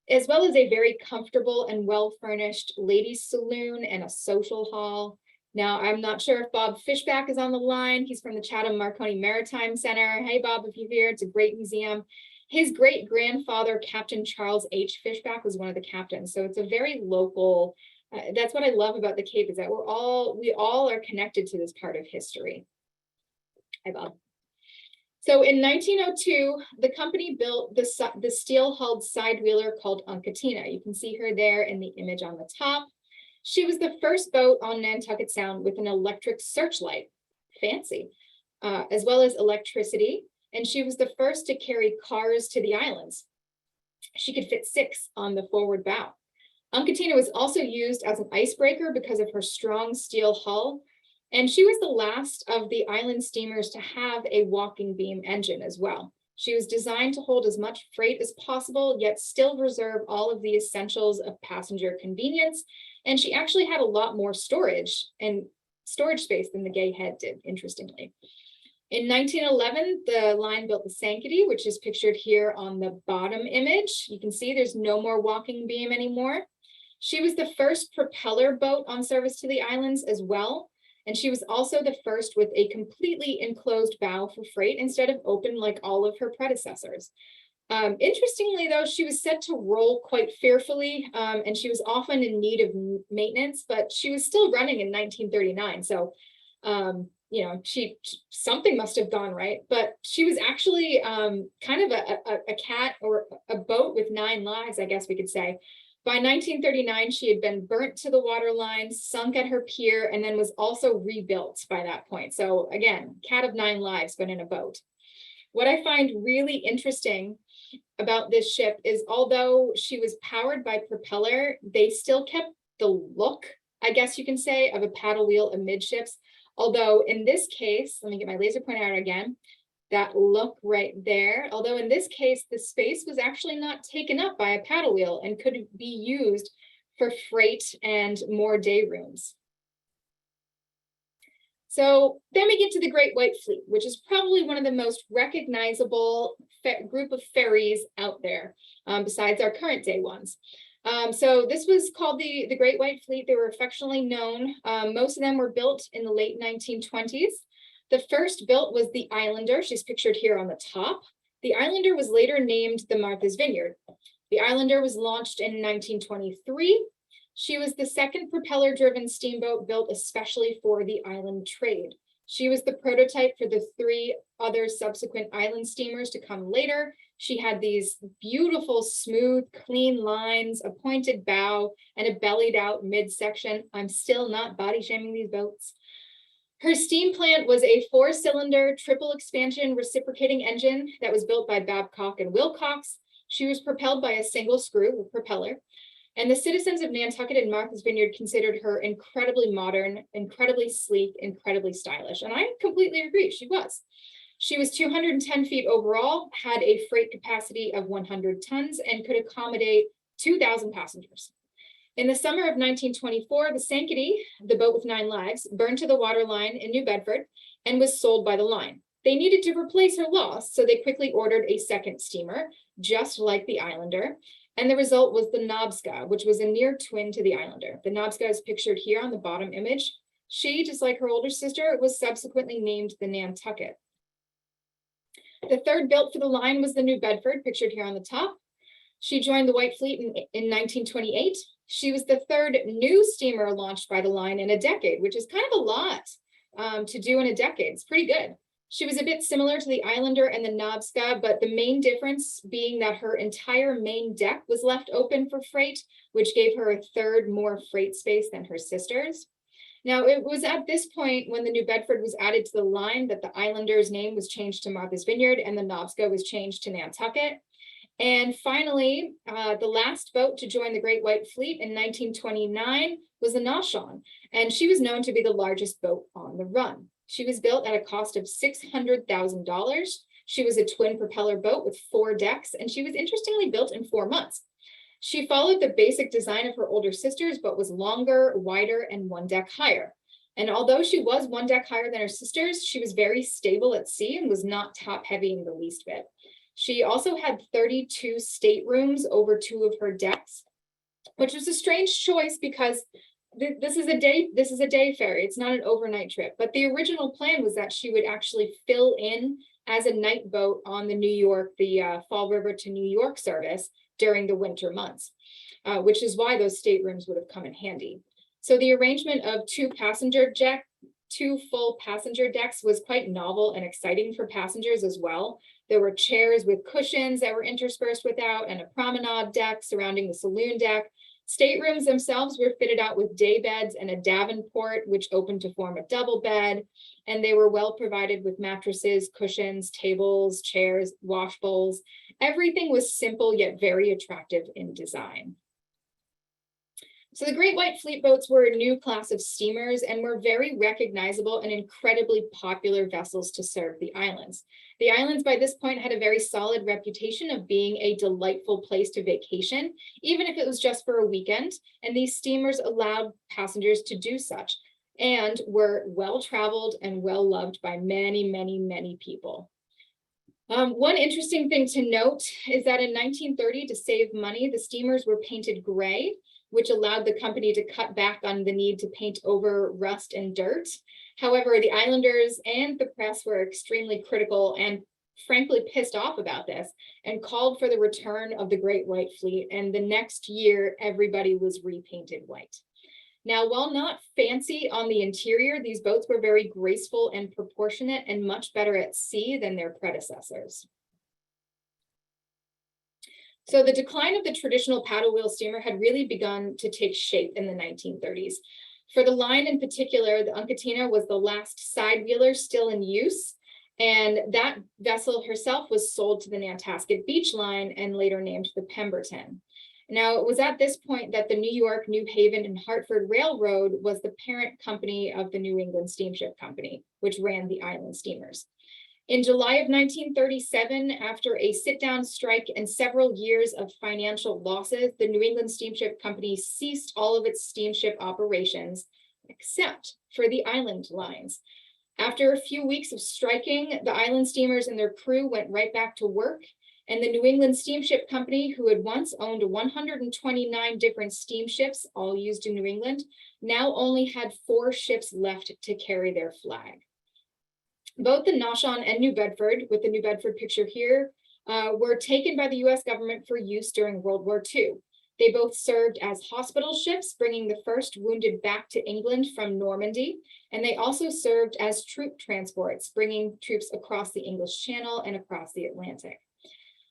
S2: as well as a very comfortable and well-furnished ladies' saloon and a social hall. Now, I'm not sure if Bob Fishback is on the line. He's from the Chatham Marconi Maritime Center. Hey, Bob, if you're here, it's a great museum. His great-grandfather, Captain Charles H. Fishback, was one of the captains. So it's a very local, that's what I love about the Cape, is that we all are connected to this part of history. Hi, Bob. So in 1902, the company built the steel-hulled side wheeler called Uncatina. You can see her there in the image on the top. She was the first boat on Nantucket Sound with an electric searchlight, fancy, as well as electricity. And she was the first to carry cars to the islands. She could fit 6 on the forward bow. Uncatina was also used as an icebreaker because of her strong steel hull. And she was the last of the island steamers to have a walking beam engine as well. She was designed to hold as much freight as possible, yet still reserve all of the essentials of passenger convenience. And she actually had a lot more storage space than the Gay Head did, interestingly. In 1911, the line built the Sankaty, which is pictured here on the bottom image. You can see there's no more walking beam anymore. She was the first propeller boat on service to the islands as well. And she was also the first with a completely enclosed bow for freight instead of open like all of her predecessors. Interestingly, though, she was said to roll quite fearfully, and she was often in need of maintenance, but she was still running in 1939. So, you know, something must have gone right, but she was actually kind of a cat or a boat with 9 lives, I guess we could say. By 1939, she had been burnt to the waterline, sunk at her pier, and then was also rebuilt by that point. So again, cat of 9 lives, but in a boat. What I find really interesting about this ship is although she was powered by propeller, they still kept the look, I guess you can say, of a paddle wheel amidships. Although in this case, let me get my laser pointer out again, that look right there. Although in this case, the space was actually not taken up by a paddle wheel and could be used for freight and more day rooms. So then we get to the Great White Fleet, which is probably one of the most recognizable group of ferries out there, besides our current day ones. So this was called the Great White Fleet. They were affectionately known. Most of them were built in the late 1920s. The first built was the Islander. She's pictured here on the top. The Islander was later named the Martha's Vineyard. The Islander was launched in 1923. She was the second propeller-driven steamboat built especially for the island trade. She was the prototype for the 3 other subsequent island steamers to come later. She had these beautiful, smooth, clean lines, a pointed bow, and a bellied out midsection. I'm still not body shaming these boats. Her steam plant was a 4-cylinder triple expansion reciprocating engine that was built by Babcock and Wilcox. She was propelled by a single screw propeller. And the citizens of Nantucket and Martha's Vineyard considered her incredibly modern, incredibly sleek, incredibly stylish. And I completely agree, she was. She was 210 feet overall, had a freight capacity of 100 tons, and could accommodate 2,000 passengers. In the summer of 1924, the Sankaty, the boat with 9 lives, burned to the waterline in New Bedford, and was sold by the line. They needed to replace her loss, so they quickly ordered a second steamer, just like the Islander. And the result was the Nobska, which was a near twin to the Islander. The Nobska is pictured here on the bottom image. She, just like her older sister, was subsequently named the Nantucket. The third built for the line was the New Bedford, pictured here on the top. She joined the White Fleet in 1928. She was the third new steamer launched by the line in a decade, which is kind of a lot to do in a decade. It's pretty good. She was a bit similar to the Islander and the Nobska, but the main difference being that her entire main deck was left open for freight, which gave her a third more freight space than her sisters. Now, it was at this point when the New Bedford was added to the line that the Islander's name was changed to Martha's Vineyard and the Nobska was changed to Nantucket. And finally, the last boat to join the Great White Fleet in 1929 was the Noshon, and she was known to be the largest boat on the run. She was built at a cost of $600,000. She was a twin propeller boat with 4 decks, and she was interestingly built in 4 months. She followed the basic design of her older sisters, but was longer, wider, and 1 deck higher. And although she was 1 deck higher than her sisters, she was very stable at sea and was not top heavy in the least bit. She also had 32 staterooms over 2 of her decks, which was a strange choice because this is a day ferry. It's not an overnight trip. But the original plan was that she would actually fill in as a night boat on the Fall River to New York service during the winter months, which is why those staterooms would have come in handy. So the arrangement of 2 full passenger decks was quite novel and exciting for passengers as well. There were chairs with cushions that were interspersed without, and a promenade deck surrounding the saloon deck. Staterooms themselves were fitted out with day beds and a Davenport, which opened to form a double bed. And they were well provided with mattresses, cushions, tables, chairs, wash bowls. Everything was simple yet very attractive in design. So the Great White Fleet boats were a new class of steamers and were very recognizable and incredibly popular vessels to serve the islands. The islands by this point had a very solid reputation of being a delightful place to vacation, even if it was just for a weekend, and these steamers allowed passengers to do such and were well-traveled and well-loved by many, many, many people. One interesting thing to note is that in 1930, to save money, the steamers were painted gray, which allowed the company to cut back on the need to paint over rust and dirt. However, the islanders and the press were extremely critical and frankly pissed off about this and called for the return of the Great White Fleet. And the next year, everybody was repainted white. Now, while not fancy on the interior, these boats were very graceful and proportionate and much better at sea than their predecessors. So the decline of the traditional paddle wheel steamer had really begun to take shape in the 1930s. For the line in particular, the Uncatina was the last side wheeler still in use, and that vessel herself was sold to the Nantasket Beach Line and later named the Pemberton. Now, it was at this point that the New York, New Haven, and Hartford Railroad was the parent company of the New England Steamship Company, which ran the island steamers. In July of 1937, after a sit-down strike and several years of financial losses, the New England Steamship Company ceased all of its steamship operations, except for the island lines. After a few weeks of striking, the island steamers and their crew went right back to work, and the New England Steamship Company, who had once owned 129 different steamships, all used in New England, now only had 4 ships left to carry their flag. Both the Noshon and New Bedford, with the New Bedford picture here, were taken by the US government for use during World War II. They both served as hospital ships, bringing the first wounded back to England from Normandy, and they also served as troop transports, bringing troops across the English Channel and across the Atlantic.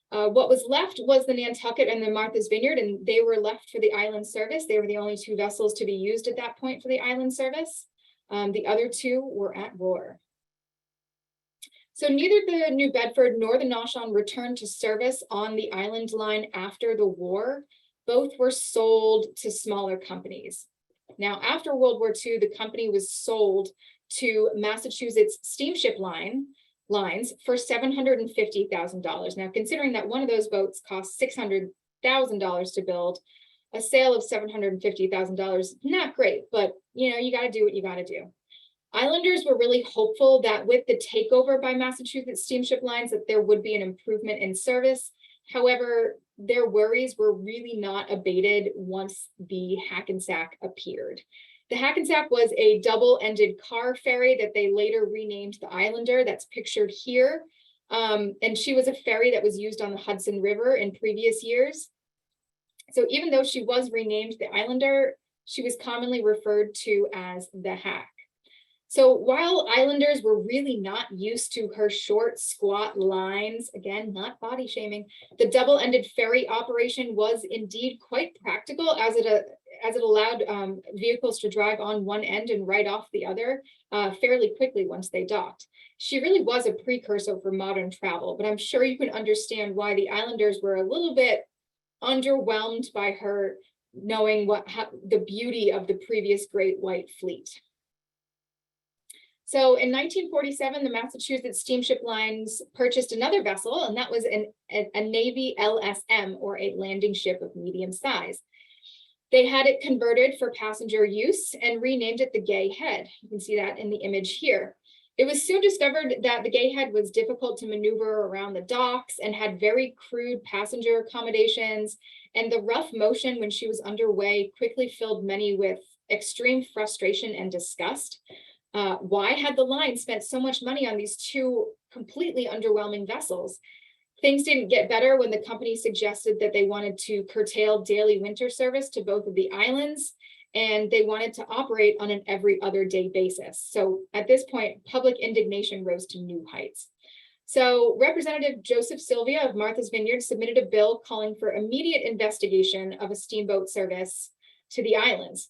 S2: What was left was the Nantucket and the Martha's Vineyard, and they were left for the island service. They were the only 2 vessels to be used at that point for the island service. The other 2 were at war. So neither the New Bedford nor the Noshon returned to service on the island line after the war. Both were sold to smaller companies. Now, after World War II, the company was sold to Massachusetts Steamship Lines for $750,000. Now, considering that one of those boats cost $600,000 to build, a sale of $750,000, not great, but you know, you got to do what you got to do. Islanders were really hopeful that with the takeover by Massachusetts Steamship Lines that there would be an improvement in service. However, their worries were really not abated once the Hackensack appeared. The Hackensack was a double-ended car ferry that they later renamed the Islander, that's pictured here. And she was a ferry that was used on the Hudson River in previous years. So even though she was renamed the Islander, she was commonly referred to as the Hack. So while Islanders were really not used to her short, squat lines, again, not body shaming, the double-ended ferry operation was indeed quite practical as it allowed vehicles to drive on one end and right off the other fairly quickly once they docked. She really was a precursor for modern travel, but I'm sure you can understand why the Islanders were a little bit underwhelmed by her, knowing the beauty of the previous Great White Fleet. So in 1947, the Massachusetts Steamship Lines purchased another vessel, and that was a Navy LSM, or a landing ship of medium size. They had it converted for passenger use and renamed it the Gay Head. You can see that in the image here. It was soon discovered that the Gay Head was difficult to maneuver around the docks and had very crude passenger accommodations, and the rough motion when she was underway quickly filled many with extreme frustration and disgust. Why had the line spent so much money on these two completely underwhelming vessels? Things didn't get better when the company suggested that they wanted to curtail daily winter service to both of the islands, and they wanted to operate on an every other day basis. So at this point, public indignation rose to new heights. So Representative Joseph Sylvia of Martha's Vineyard submitted a bill calling for immediate investigation of a steamboat service to the islands.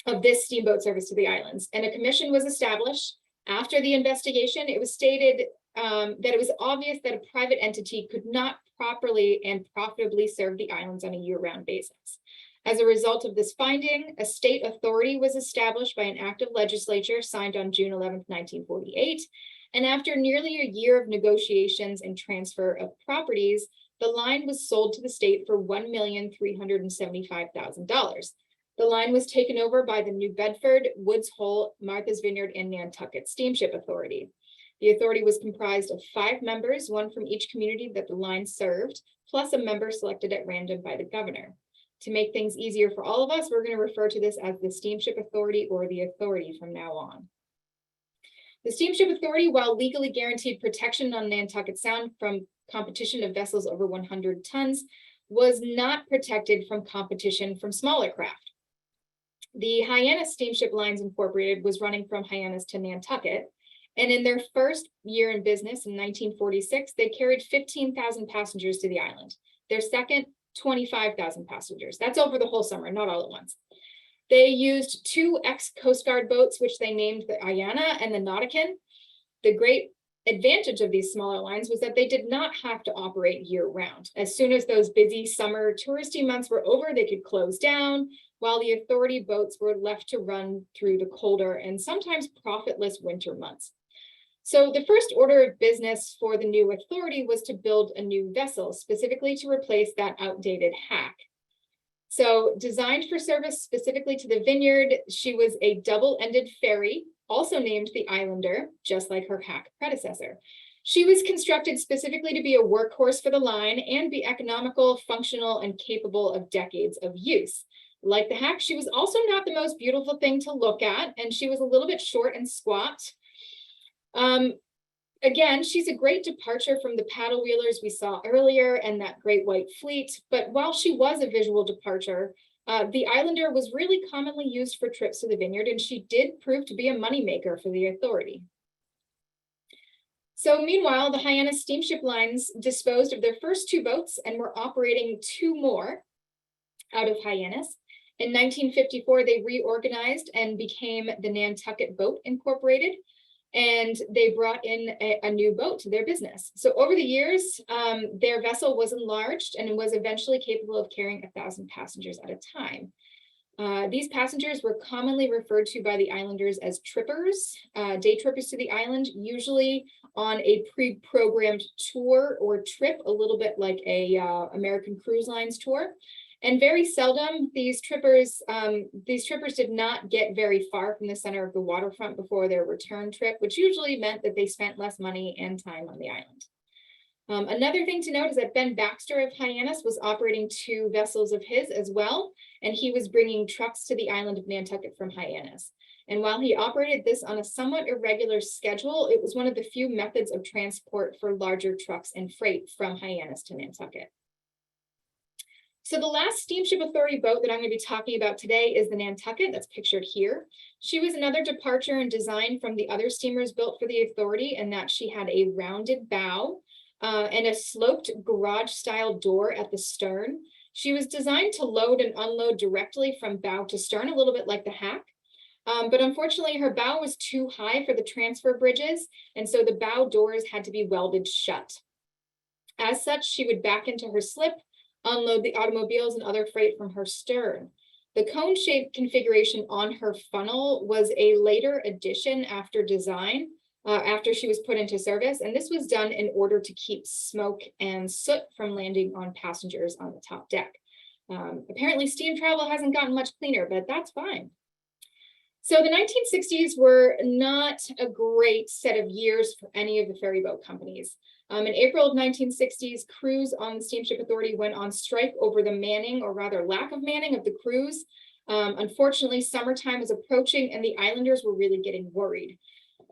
S2: Of this steamboat service to the islands. And a commission was established. After the investigation, it was stated that it was obvious that a private entity could not properly and profitably serve the islands on a year-round basis. As a result of this finding, a state authority was established by an act of legislature signed on June 11, 1948. And after nearly a year of negotiations and transfer of properties, the line was sold to the state for $1,375,000. The line was taken over by the New Bedford, Woods Hole, Martha's Vineyard, and Nantucket Steamship Authority. The authority was comprised of 5 members, one from each community that the line served, plus a member selected at random by the governor. To make things easier for all of us, we're going to refer to this as the Steamship Authority or the Authority from now on. The Steamship Authority, while legally guaranteed protection on Nantucket Sound from competition of vessels over 100 tons, was not protected from competition from smaller craft. The Hyannis Steamship Lines Incorporated was running from Hyannis to Nantucket, and in their first year in business in 1946, they carried 15,000 passengers to the island. Their second, 25,000 passengers. That's over the whole summer, not all at once. They used 2 ex-Coast Guard boats, which they named the Hyannis and the Newcomen. The great advantage of these smaller lines was that they did not have to operate year-round. As soon as those busy summer touristy months were over, they could close down, while the authority boats were left to run through the colder and sometimes profitless winter months. So the first order of business for the new authority was to build a new vessel, specifically to replace that outdated Hack. So designed for service specifically to the Vineyard, she was a double-ended ferry, also named the Islander, just like her Hack predecessor. She was constructed specifically to be a workhorse for the line and be economical, functional, and capable of decades of use. Like the Hack, she was also not the most beautiful thing to look at, and she was a little bit short and squat. Again, she's a great departure from the paddle wheelers we saw earlier and that Great White Fleet, but while she was a visual departure, the Islander was really commonly used for trips to the Vineyard, and she did prove to be a moneymaker for the authority. So meanwhile, the Hyannis Steamship Lines disposed of their first 2 boats and were operating 2 more out of Hyannis. In 1954, they reorganized and became the Nantucket Boat Incorporated, and they brought in a new boat to their business. So over the years, their vessel was enlarged and was eventually capable of carrying 1,000 passengers at a time. These passengers were commonly referred to by the islanders as trippers, day trippers to the island, usually on a pre-programmed tour or trip, a little bit like a American Cruise Lines tour. And very seldom these trippers did not get very far from the center of the waterfront before their return trip, which usually meant that they spent less money and time on the island. Another thing to note is that Ben Baxter of Hyannis was operating 2 vessels of his as well, and he was bringing trucks to the island of Nantucket from Hyannis. And while he operated this on a somewhat irregular schedule, it was one of the few methods of transport for larger trucks and freight from Hyannis to Nantucket. So the last Steamship Authority boat that I'm going to be talking about today is the Nantucket, that's pictured here. She was another departure in design from the other steamers built for the Authority, in that she had a rounded bow and a sloped garage-style door at the stern. She was designed to load and unload directly from bow to stern, a little bit like the Hack. But unfortunately, her bow was too high for the transfer bridges, and so the bow doors had to be welded shut. As such, she would back into her slip, unload the automobiles and other freight from her stern. The cone-shaped configuration on her funnel was a later addition after design, after she was put into service, and this was done in order to keep smoke and soot from landing on passengers on the top deck. Apparently, steam travel hasn't gotten much cleaner, but that's fine. So the 1960s were not a great set of years for any of the ferry boat companies. In April of 1960s, crews on the Steamship Authority went on strike over the manning, or rather lack of manning, of the crews. Unfortunately, summertime was approaching and the islanders were really getting worried.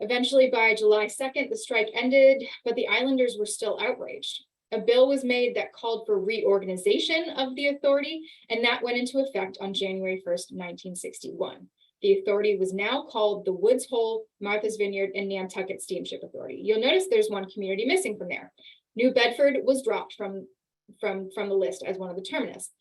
S2: Eventually, by July 2nd, the strike ended, but the islanders were still outraged. A bill was made that called for reorganization of the Authority, and that went into effect on January 1st, 1961. The Authority was now called the Woods Hole, Martha's Vineyard, and Nantucket Steamship Authority. You'll notice there's one community missing from there. New Bedford was dropped from the list as one of the terminus.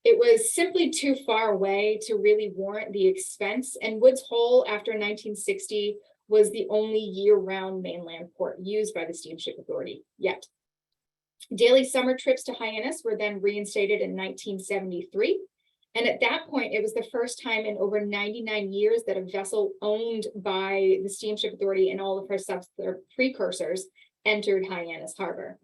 S2: It was simply too far away to really warrant the expense, and Woods Hole after 1960 was the only year-round mainland port used by the Steamship Authority yet. Daily summer trips to Hyannis were then reinstated in 1973. And at that point, it was the first time in over 99 years that a vessel owned by the Steamship Authority and all of her precursors entered Hyannis Harbor.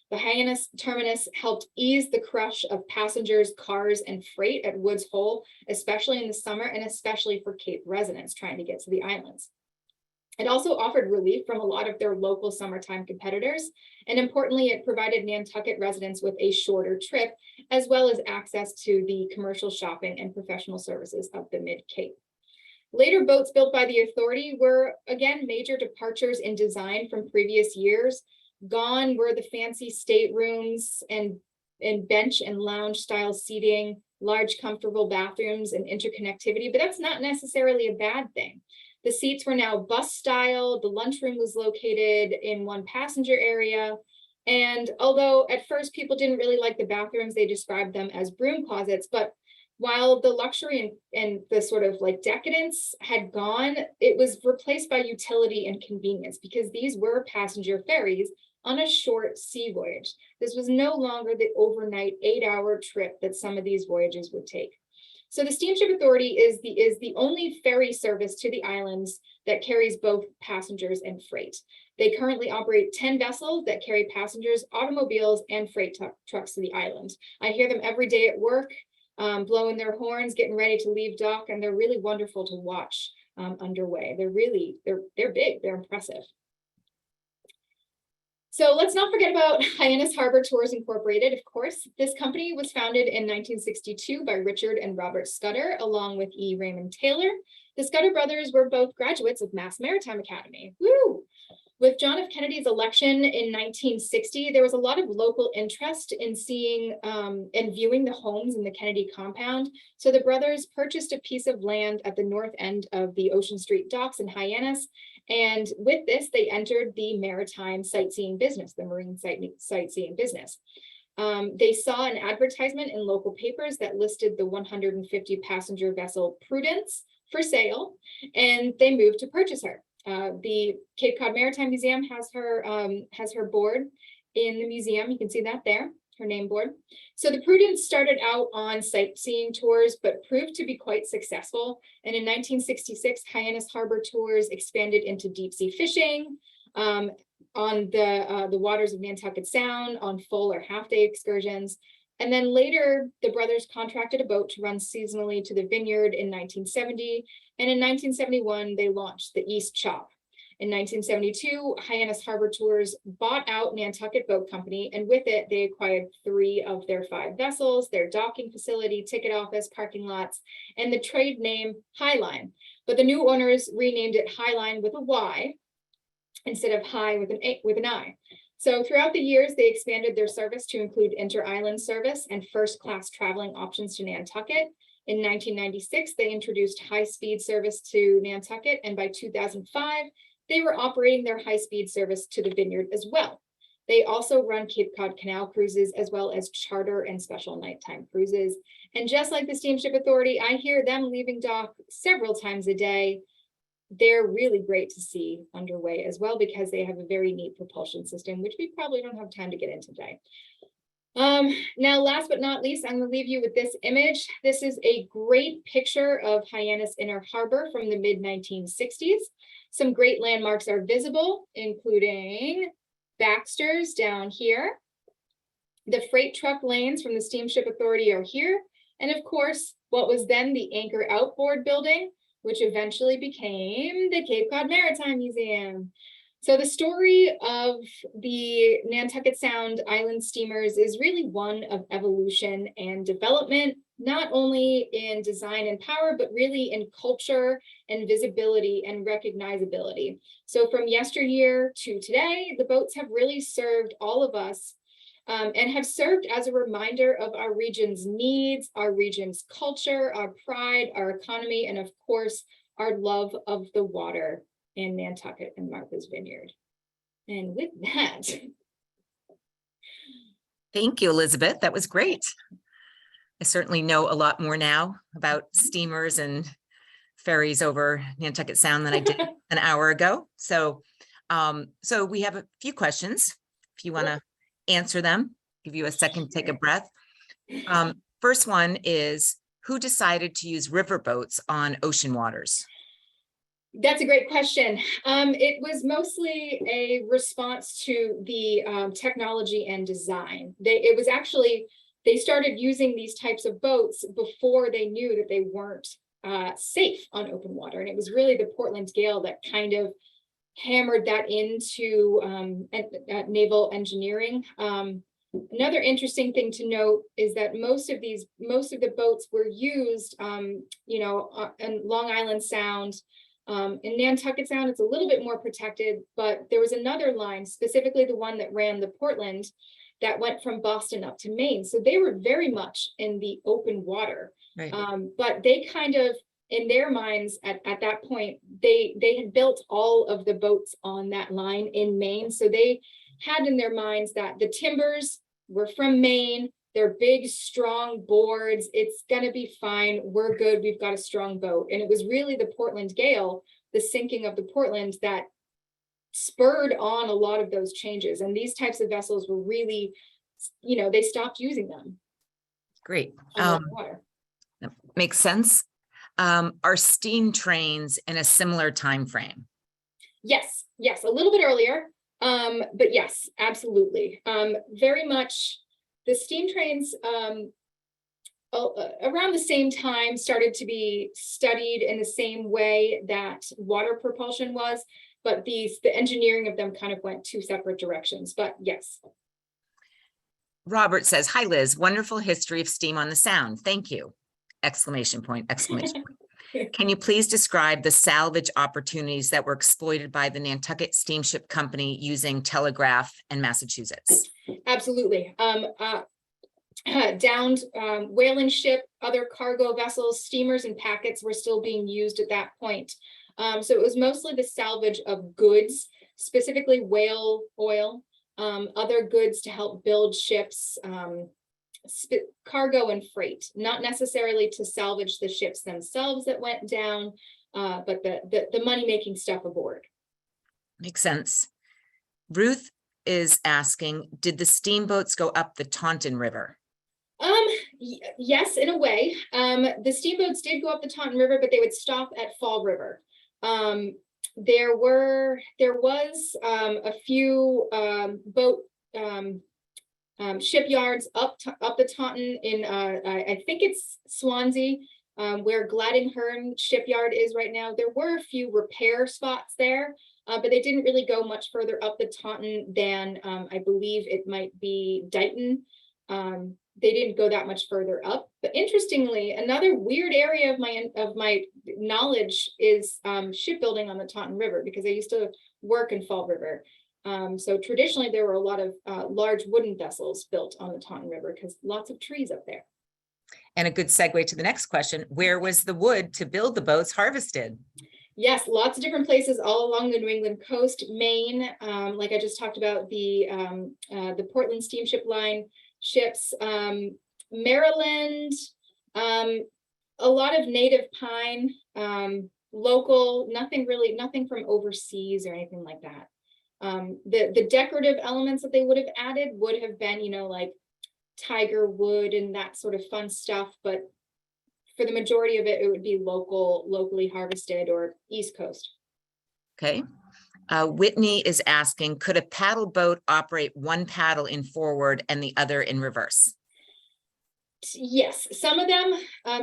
S2: The Hyannis terminus helped ease the crush of passengers, cars, and freight at Woods Hole, especially in the summer and especially for Cape residents trying to get to the islands. It also offered relief from a lot of their local summertime competitors. And importantly, it provided Nantucket residents with a shorter trip, as well as access to the commercial shopping and professional services of the Mid-Cape. Later boats built by the Authority were, again, major departures in design from previous years. Gone were the fancy staterooms and bench and lounge style seating, large comfortable bathrooms and interconnectivity, but that's not necessarily a bad thing. The seats were now bus style. The lunchroom was located in one passenger area. And although at first people didn't really like the bathrooms, they described them as broom closets. But while the luxury and the sort of like decadence had gone, it was replaced by utility and convenience, because these were passenger ferries on a short sea voyage. This was no longer the overnight 8-hour trip that some of these voyages would take. So the Steamship Authority is the only ferry service to the islands that carries both passengers and freight. They currently operate 10 vessels that carry passengers, automobiles, and freight trucks to the island. I hear them every day at work, blowing their horns, getting ready to leave dock, and they're really wonderful to watch underway. They're big, they're impressive. So let's not forget about Hyannis Harbor Tours Incorporated, of course. This company was founded in 1962 by Richard and Robert Scudder, along with E. Raymond Taylor. The Scudder brothers were both graduates of Mass Maritime Academy. Woo! With John F. Kennedy's election in 1960, there was a lot of local interest in seeing and viewing the homes in the Kennedy compound. So the brothers purchased a piece of land at the north end of the Ocean Street docks in Hyannis. And with this, they entered the maritime sightseeing business, the marine sightseeing business. They saw an advertisement in local papers that listed the 150 passenger vessel Prudence for sale, and they moved to purchase her. The Cape Cod Maritime Museum has her board in the museum. You can see that there, her name board. So the Prudence started out on sightseeing tours, but proved to be quite successful. And in 1966, Hyannis Harbor Tours expanded into deep sea fishing on the waters of Nantucket Sound, on full or half-day excursions. And then later, the brothers contracted a boat to run seasonally to the Vineyard in 1970. And in 1971, they launched the East Chop. In 1972, Hyannis Harbor Tours bought out Nantucket Boat Company, and with it, they acquired 3 of their 5 vessels, their docking facility, ticket office, parking lots, and the trade name Highline. But the new owners renamed it Highline with a Y instead of High with an I. So throughout the years, they expanded their service to include inter-island service and first-class traveling options to Nantucket. In 1996, they introduced high-speed service to Nantucket, and by 2005, they were operating their high-speed service to the Vineyard as well. They also run Cape Cod Canal cruises, as well as charter and special nighttime cruises. And just like the Steamship Authority, I hear them leaving dock several times a day. They're really great to see underway as well, because they have a very neat propulsion system, which we probably don't have time to get into today. Now, last but not least, I'm going to leave you with this image. This is a great picture of Hyannis Inner Harbor from the mid-1960s. Some great landmarks are visible, including Baxter's down here. The freight truck lanes from the Steamship Authority are here. And of course, what was then the Anchor Outboard building, which eventually became the Cape Cod Maritime Museum. So the story of the Nantucket Sound Island steamers is really one of evolution and development, not only in design and power, but really in culture and visibility and recognizability. So from yesteryear to today, the boats have really served all of us and have served as a reminder of our region's needs, our region's culture, our pride, our economy, and of course, our love of the water in Nantucket and Martha's Vineyard. And with that.
S1: Thank you, Elizabeth. That was great. I certainly know a lot more now about steamers and ferries over Nantucket Sound than I did an hour ago. So we have a few questions. If you want to answer them, give you a second, take a breath. First one is, who decided to use riverboats on ocean waters?
S2: That's a great question. It was mostly a response to the technology and design. They started using these types of boats before they knew that they weren't safe on open water. And it was really the Portland Gale that kind of hammered that into naval engineering. Another interesting thing to note is that most of the boats were used, in Long Island Sound. In Nantucket Sound, it's a little bit more protected, but there was another line, specifically the one that ran the Portland, that went from Boston up to Maine. So they were very much in the open water. Right. But they kind of, in their minds at that point, they had built all of the boats on that line in Maine. So they had in their minds that the timbers were from Maine. They're big, strong boards. It's going to be fine. We're good. We've got a strong boat. And it was really the Portland Gale, the sinking of the Portland, that spurred on a lot of those changes. And these types of vessels were really, they stopped using them.
S1: Great.
S2: Water.
S1: Makes sense. Are steam trains in a similar time frame? Yes,
S2: a little bit earlier. But yes, absolutely. Very much. The steam trains around the same time started to be studied in the same way that water propulsion was, but the engineering of them kind of went 2 separate directions, but yes.
S1: Robert says, hi, Liz, wonderful history of steam on the Sound. Thank you. Exclamation point, exclamation point. Can you please describe the salvage opportunities that were exploited by the Nantucket Steamship Company using telegraph in Massachusetts?
S2: Absolutely. Downed whaling ship, other cargo vessels, steamers, and packets were still being used at that point. So it was mostly the salvage of goods, specifically whale oil, other goods to help build ships, cargo and freight, not necessarily to salvage the ships themselves that went down, but the money-making stuff aboard.
S1: Makes sense. Ruth is asking, did the steamboats go up the Taunton River?
S2: Yes, in a way. The steamboats did go up the Taunton River, but they would stop at Fall River. There was a few boat shipyards up the Taunton in I think it's Swansea, where Gladdenhern shipyard is right now. There were a few repair spots there, but they didn't really go much further up the Taunton than I believe it might be Dighton. They didn't go that much further up. But interestingly, another weird area of my knowledge is shipbuilding on the Taunton River, because I used to work in Fall River. So traditionally, there were a lot of large wooden vessels built on the Taunton River because lots of trees up there.
S1: And a good segue to the next question, where was the wood to build the boats harvested?
S2: Yes, lots of different places all along the New England coast. Maine, like I just talked about, the Portland Steamship Line ships, Maryland, a lot of native pine, local, nothing from overseas or anything like that. The decorative elements that they would have added would have been, like tiger wood and that sort of fun stuff, but for the majority of it, it would be locally harvested or East Coast.
S1: Okay. Whitney is asking, could a paddle boat operate one paddle in forward and the other in reverse?
S2: Yes, some of them,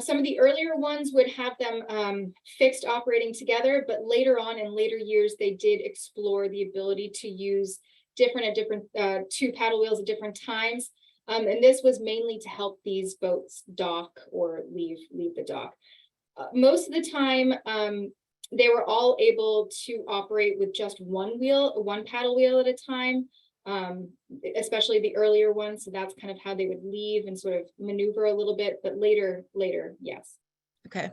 S2: some of the earlier ones would have them fixed operating together, but later on in later years, they did explore the ability to use different two paddle wheels at different times. And this was mainly to help these boats dock or leave the dock. Most of the time, they were all able to operate with just one paddle wheel at a time, especially the earlier ones. So that's kind of how they would leave and sort of maneuver a little bit, but later, yes.
S1: Okay.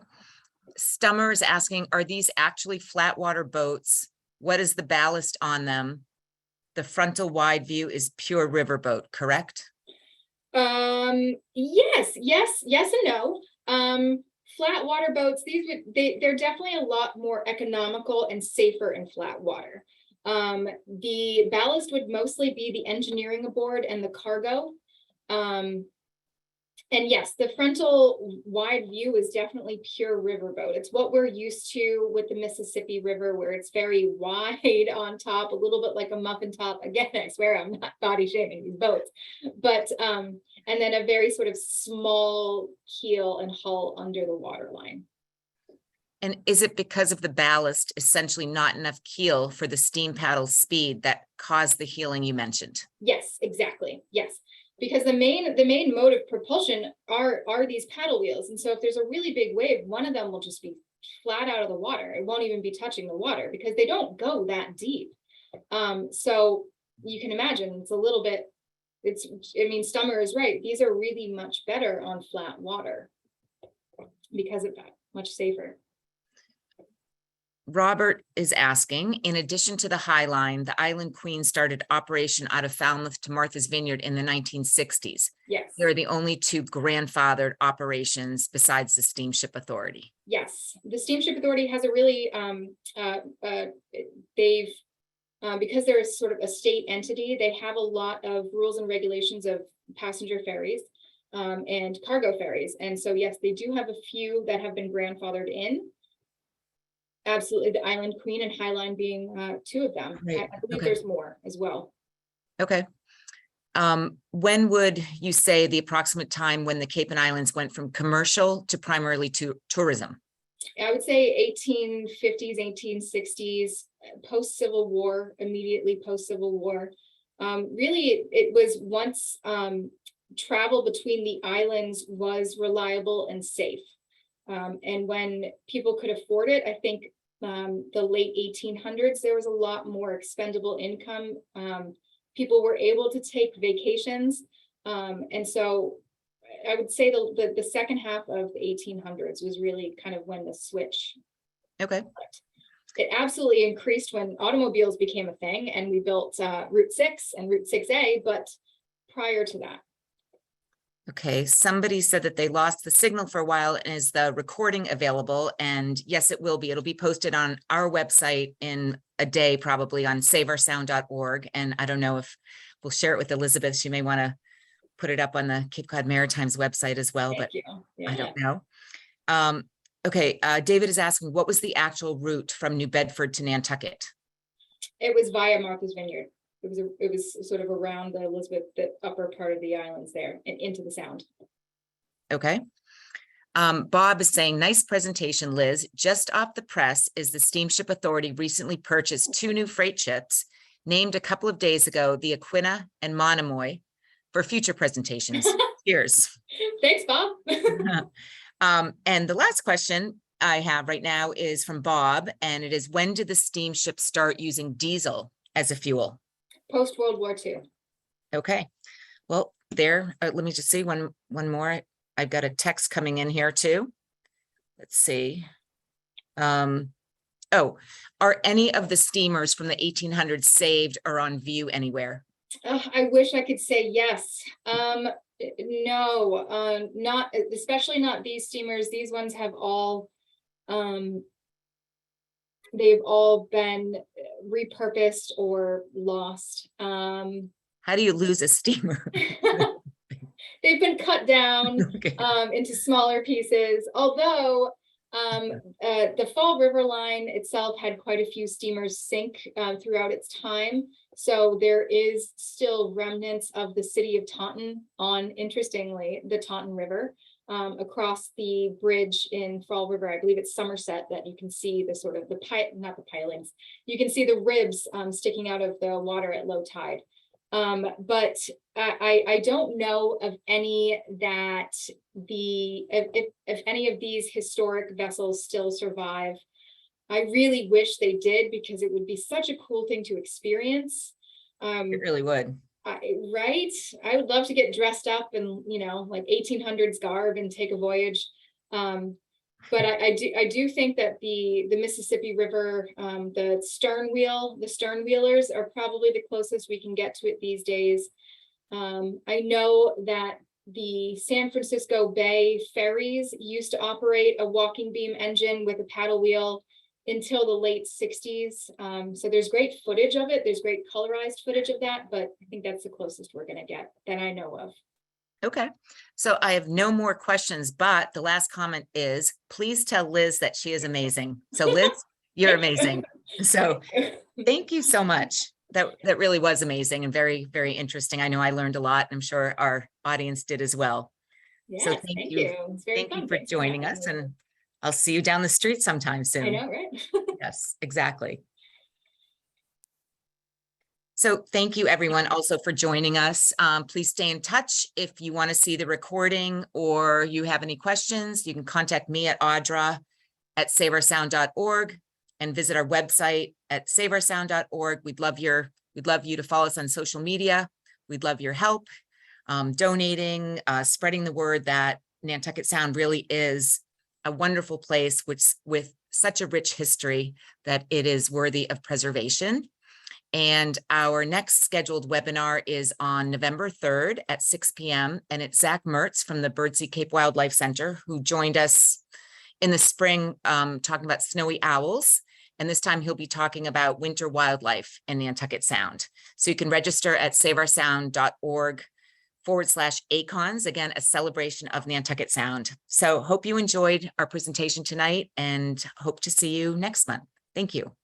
S1: Stummer is asking, are these actually flat water boats? What is the ballast on them? The frontal wide view is pure riverboat, correct?
S2: Yes and no. Flat water boats, they're definitely a lot more economical and safer in flat water. The ballast would mostly be the engineering aboard and the cargo. And yes, the frontal wide view is definitely pure riverboat. It's what we're used to with the Mississippi River, where it's very wide on top, a little bit like a muffin top. Again, I swear I'm not body shaming these boats, but and then a very sort of small keel and hull under the waterline.
S1: And is it because of the ballast, essentially not enough keel for the steam paddle speed, that caused the heeling you mentioned?
S2: Yes, exactly. Yes. Because the main mode of propulsion are these paddle wheels. And so if there's a really big wave, one of them will just be flat out of the water. It won't even be touching the water because they don't go that deep. So you can imagine it's a little bit, Stummer is right. These are really much better on flat water because of that, much safer.
S1: Robert is asking, in addition to the High Line, the Island Queen started operation out of Falmouth to Martha's Vineyard in the 1960s.
S2: Yes.
S1: They're the only two grandfathered operations besides the Steamship Authority.
S2: Yes, the Steamship Authority has a really, because they're sort of a state entity, they have a lot of rules and regulations of passenger ferries and cargo ferries. And so, yes, they do have a few that have been grandfathered in. Absolutely, the Island Queen and High Line being two of them.
S1: Right.
S2: I believe
S1: Okay.
S2: there's more as well.
S1: Okay. When would you say the approximate time when the Cape and Islands went from commercial to primarily to tourism?
S2: I would say 1850s, 1860s, post-Civil War, immediately post-Civil War. Really, it was once travel between the islands was reliable and safe. And when people could afford it, I think the late 1800s, there was a lot more expendable income. People were able to take vacations. And so I would say the second half of the 1800s was really kind of when the switch.
S1: Okay.
S2: It absolutely increased when automobiles became a thing and we built Route 6 and Route 6A, but prior to that.
S1: Okay, somebody said that they lost the signal for a while. And is the recording available? And yes, it will be. It'll be posted on our website in a day, probably on saveoursound.org. And I don't know if we'll share it with Elizabeth. She may want to put it up on the Cape Cod Maritime's website as well, but
S2: Yeah.
S1: I don't know. Okay, David is asking, what was the actual route from New Bedford to Nantucket?
S2: It was via Martha's Vineyard. it was sort of around the Elizabeth, the upper part of the islands there and into the Sound.
S1: Okay. Bob is saying, nice presentation, Liz. Just off the press is the Steamship Authority recently purchased 2 new freight ships named a couple of days ago, the Aquina and Monomoy, for future presentations. Cheers.
S2: Thanks, Bob.
S1: And the last question I have right now is from Bob, and it is, when did the steamship start using diesel as a fuel?
S2: Post World War II.
S1: Okay, well, there, let me just see one more. I've got a text coming in here too. Let's see. Oh, are any of the steamers from the 1800s saved or on view anywhere?
S2: I wish I could say yes. No, not, especially not these steamers. These ones have all, they've all been repurposed or lost.
S1: How do you lose a steamer?
S2: They've been cut down
S1: Okay.
S2: into smaller pieces, although the Fall River line itself had quite a few steamers sink throughout its time. So there is still remnants of the city of Taunton on, interestingly, the Taunton River across the bridge in Fall River. I believe it's Somerset that you can see the sort of not the pilings. You can see the ribs sticking out of the water at low tide. But I don't know of any that if any of these historic vessels still survive. I really wish they did, because it would be such a cool thing to experience.
S1: It really would.
S2: Right? I would love to get dressed up in, you know, like 1800s garb and take a voyage. But I do think that the Mississippi River, the stern wheelers are probably the closest we can get to it these days. I know that the San Francisco Bay ferries used to operate a walking beam engine with a paddle wheel until the late 60s. So there's great footage of it. There's great colorized footage of that, but I think that's the closest we're going to get that I know of.
S1: Okay, so I have no more questions, but the last comment is, please tell Liz that she is amazing. So Liz, you're amazing. So thank you so much. That really was amazing and very, very interesting. I know I learned a lot. I'm sure our audience did as well.
S2: Yes,
S1: so thank you.
S2: It's very
S1: Thank
S2: fun.
S1: you for
S2: Thanks
S1: joining
S2: having
S1: us,
S2: me.
S1: and I'll see you down the street sometime soon.
S2: I know, right?
S1: Yes, exactly. So thank you everyone also for joining us. Please stay in touch. If you want to see the recording or you have any questions, you can contact me at audra@saveoursound.org and visit our website at saveoursound.org. We'd love you to follow us on social media. We'd love your help, donating, spreading the word that Nantucket Sound really is a wonderful place with such a rich history that it is worthy of preservation. And our next scheduled webinar is on November 3rd at 6 p.m. And it's Zach Mertz from the Birdsea Cape Wildlife Center, who joined us in the spring talking about snowy owls. And this time he'll be talking about winter wildlife in Nantucket Sound. So you can register at saveoursound.org/ACONS, again, a celebration of Nantucket Sound. So hope you enjoyed our presentation tonight and hope to see you next month. Thank you.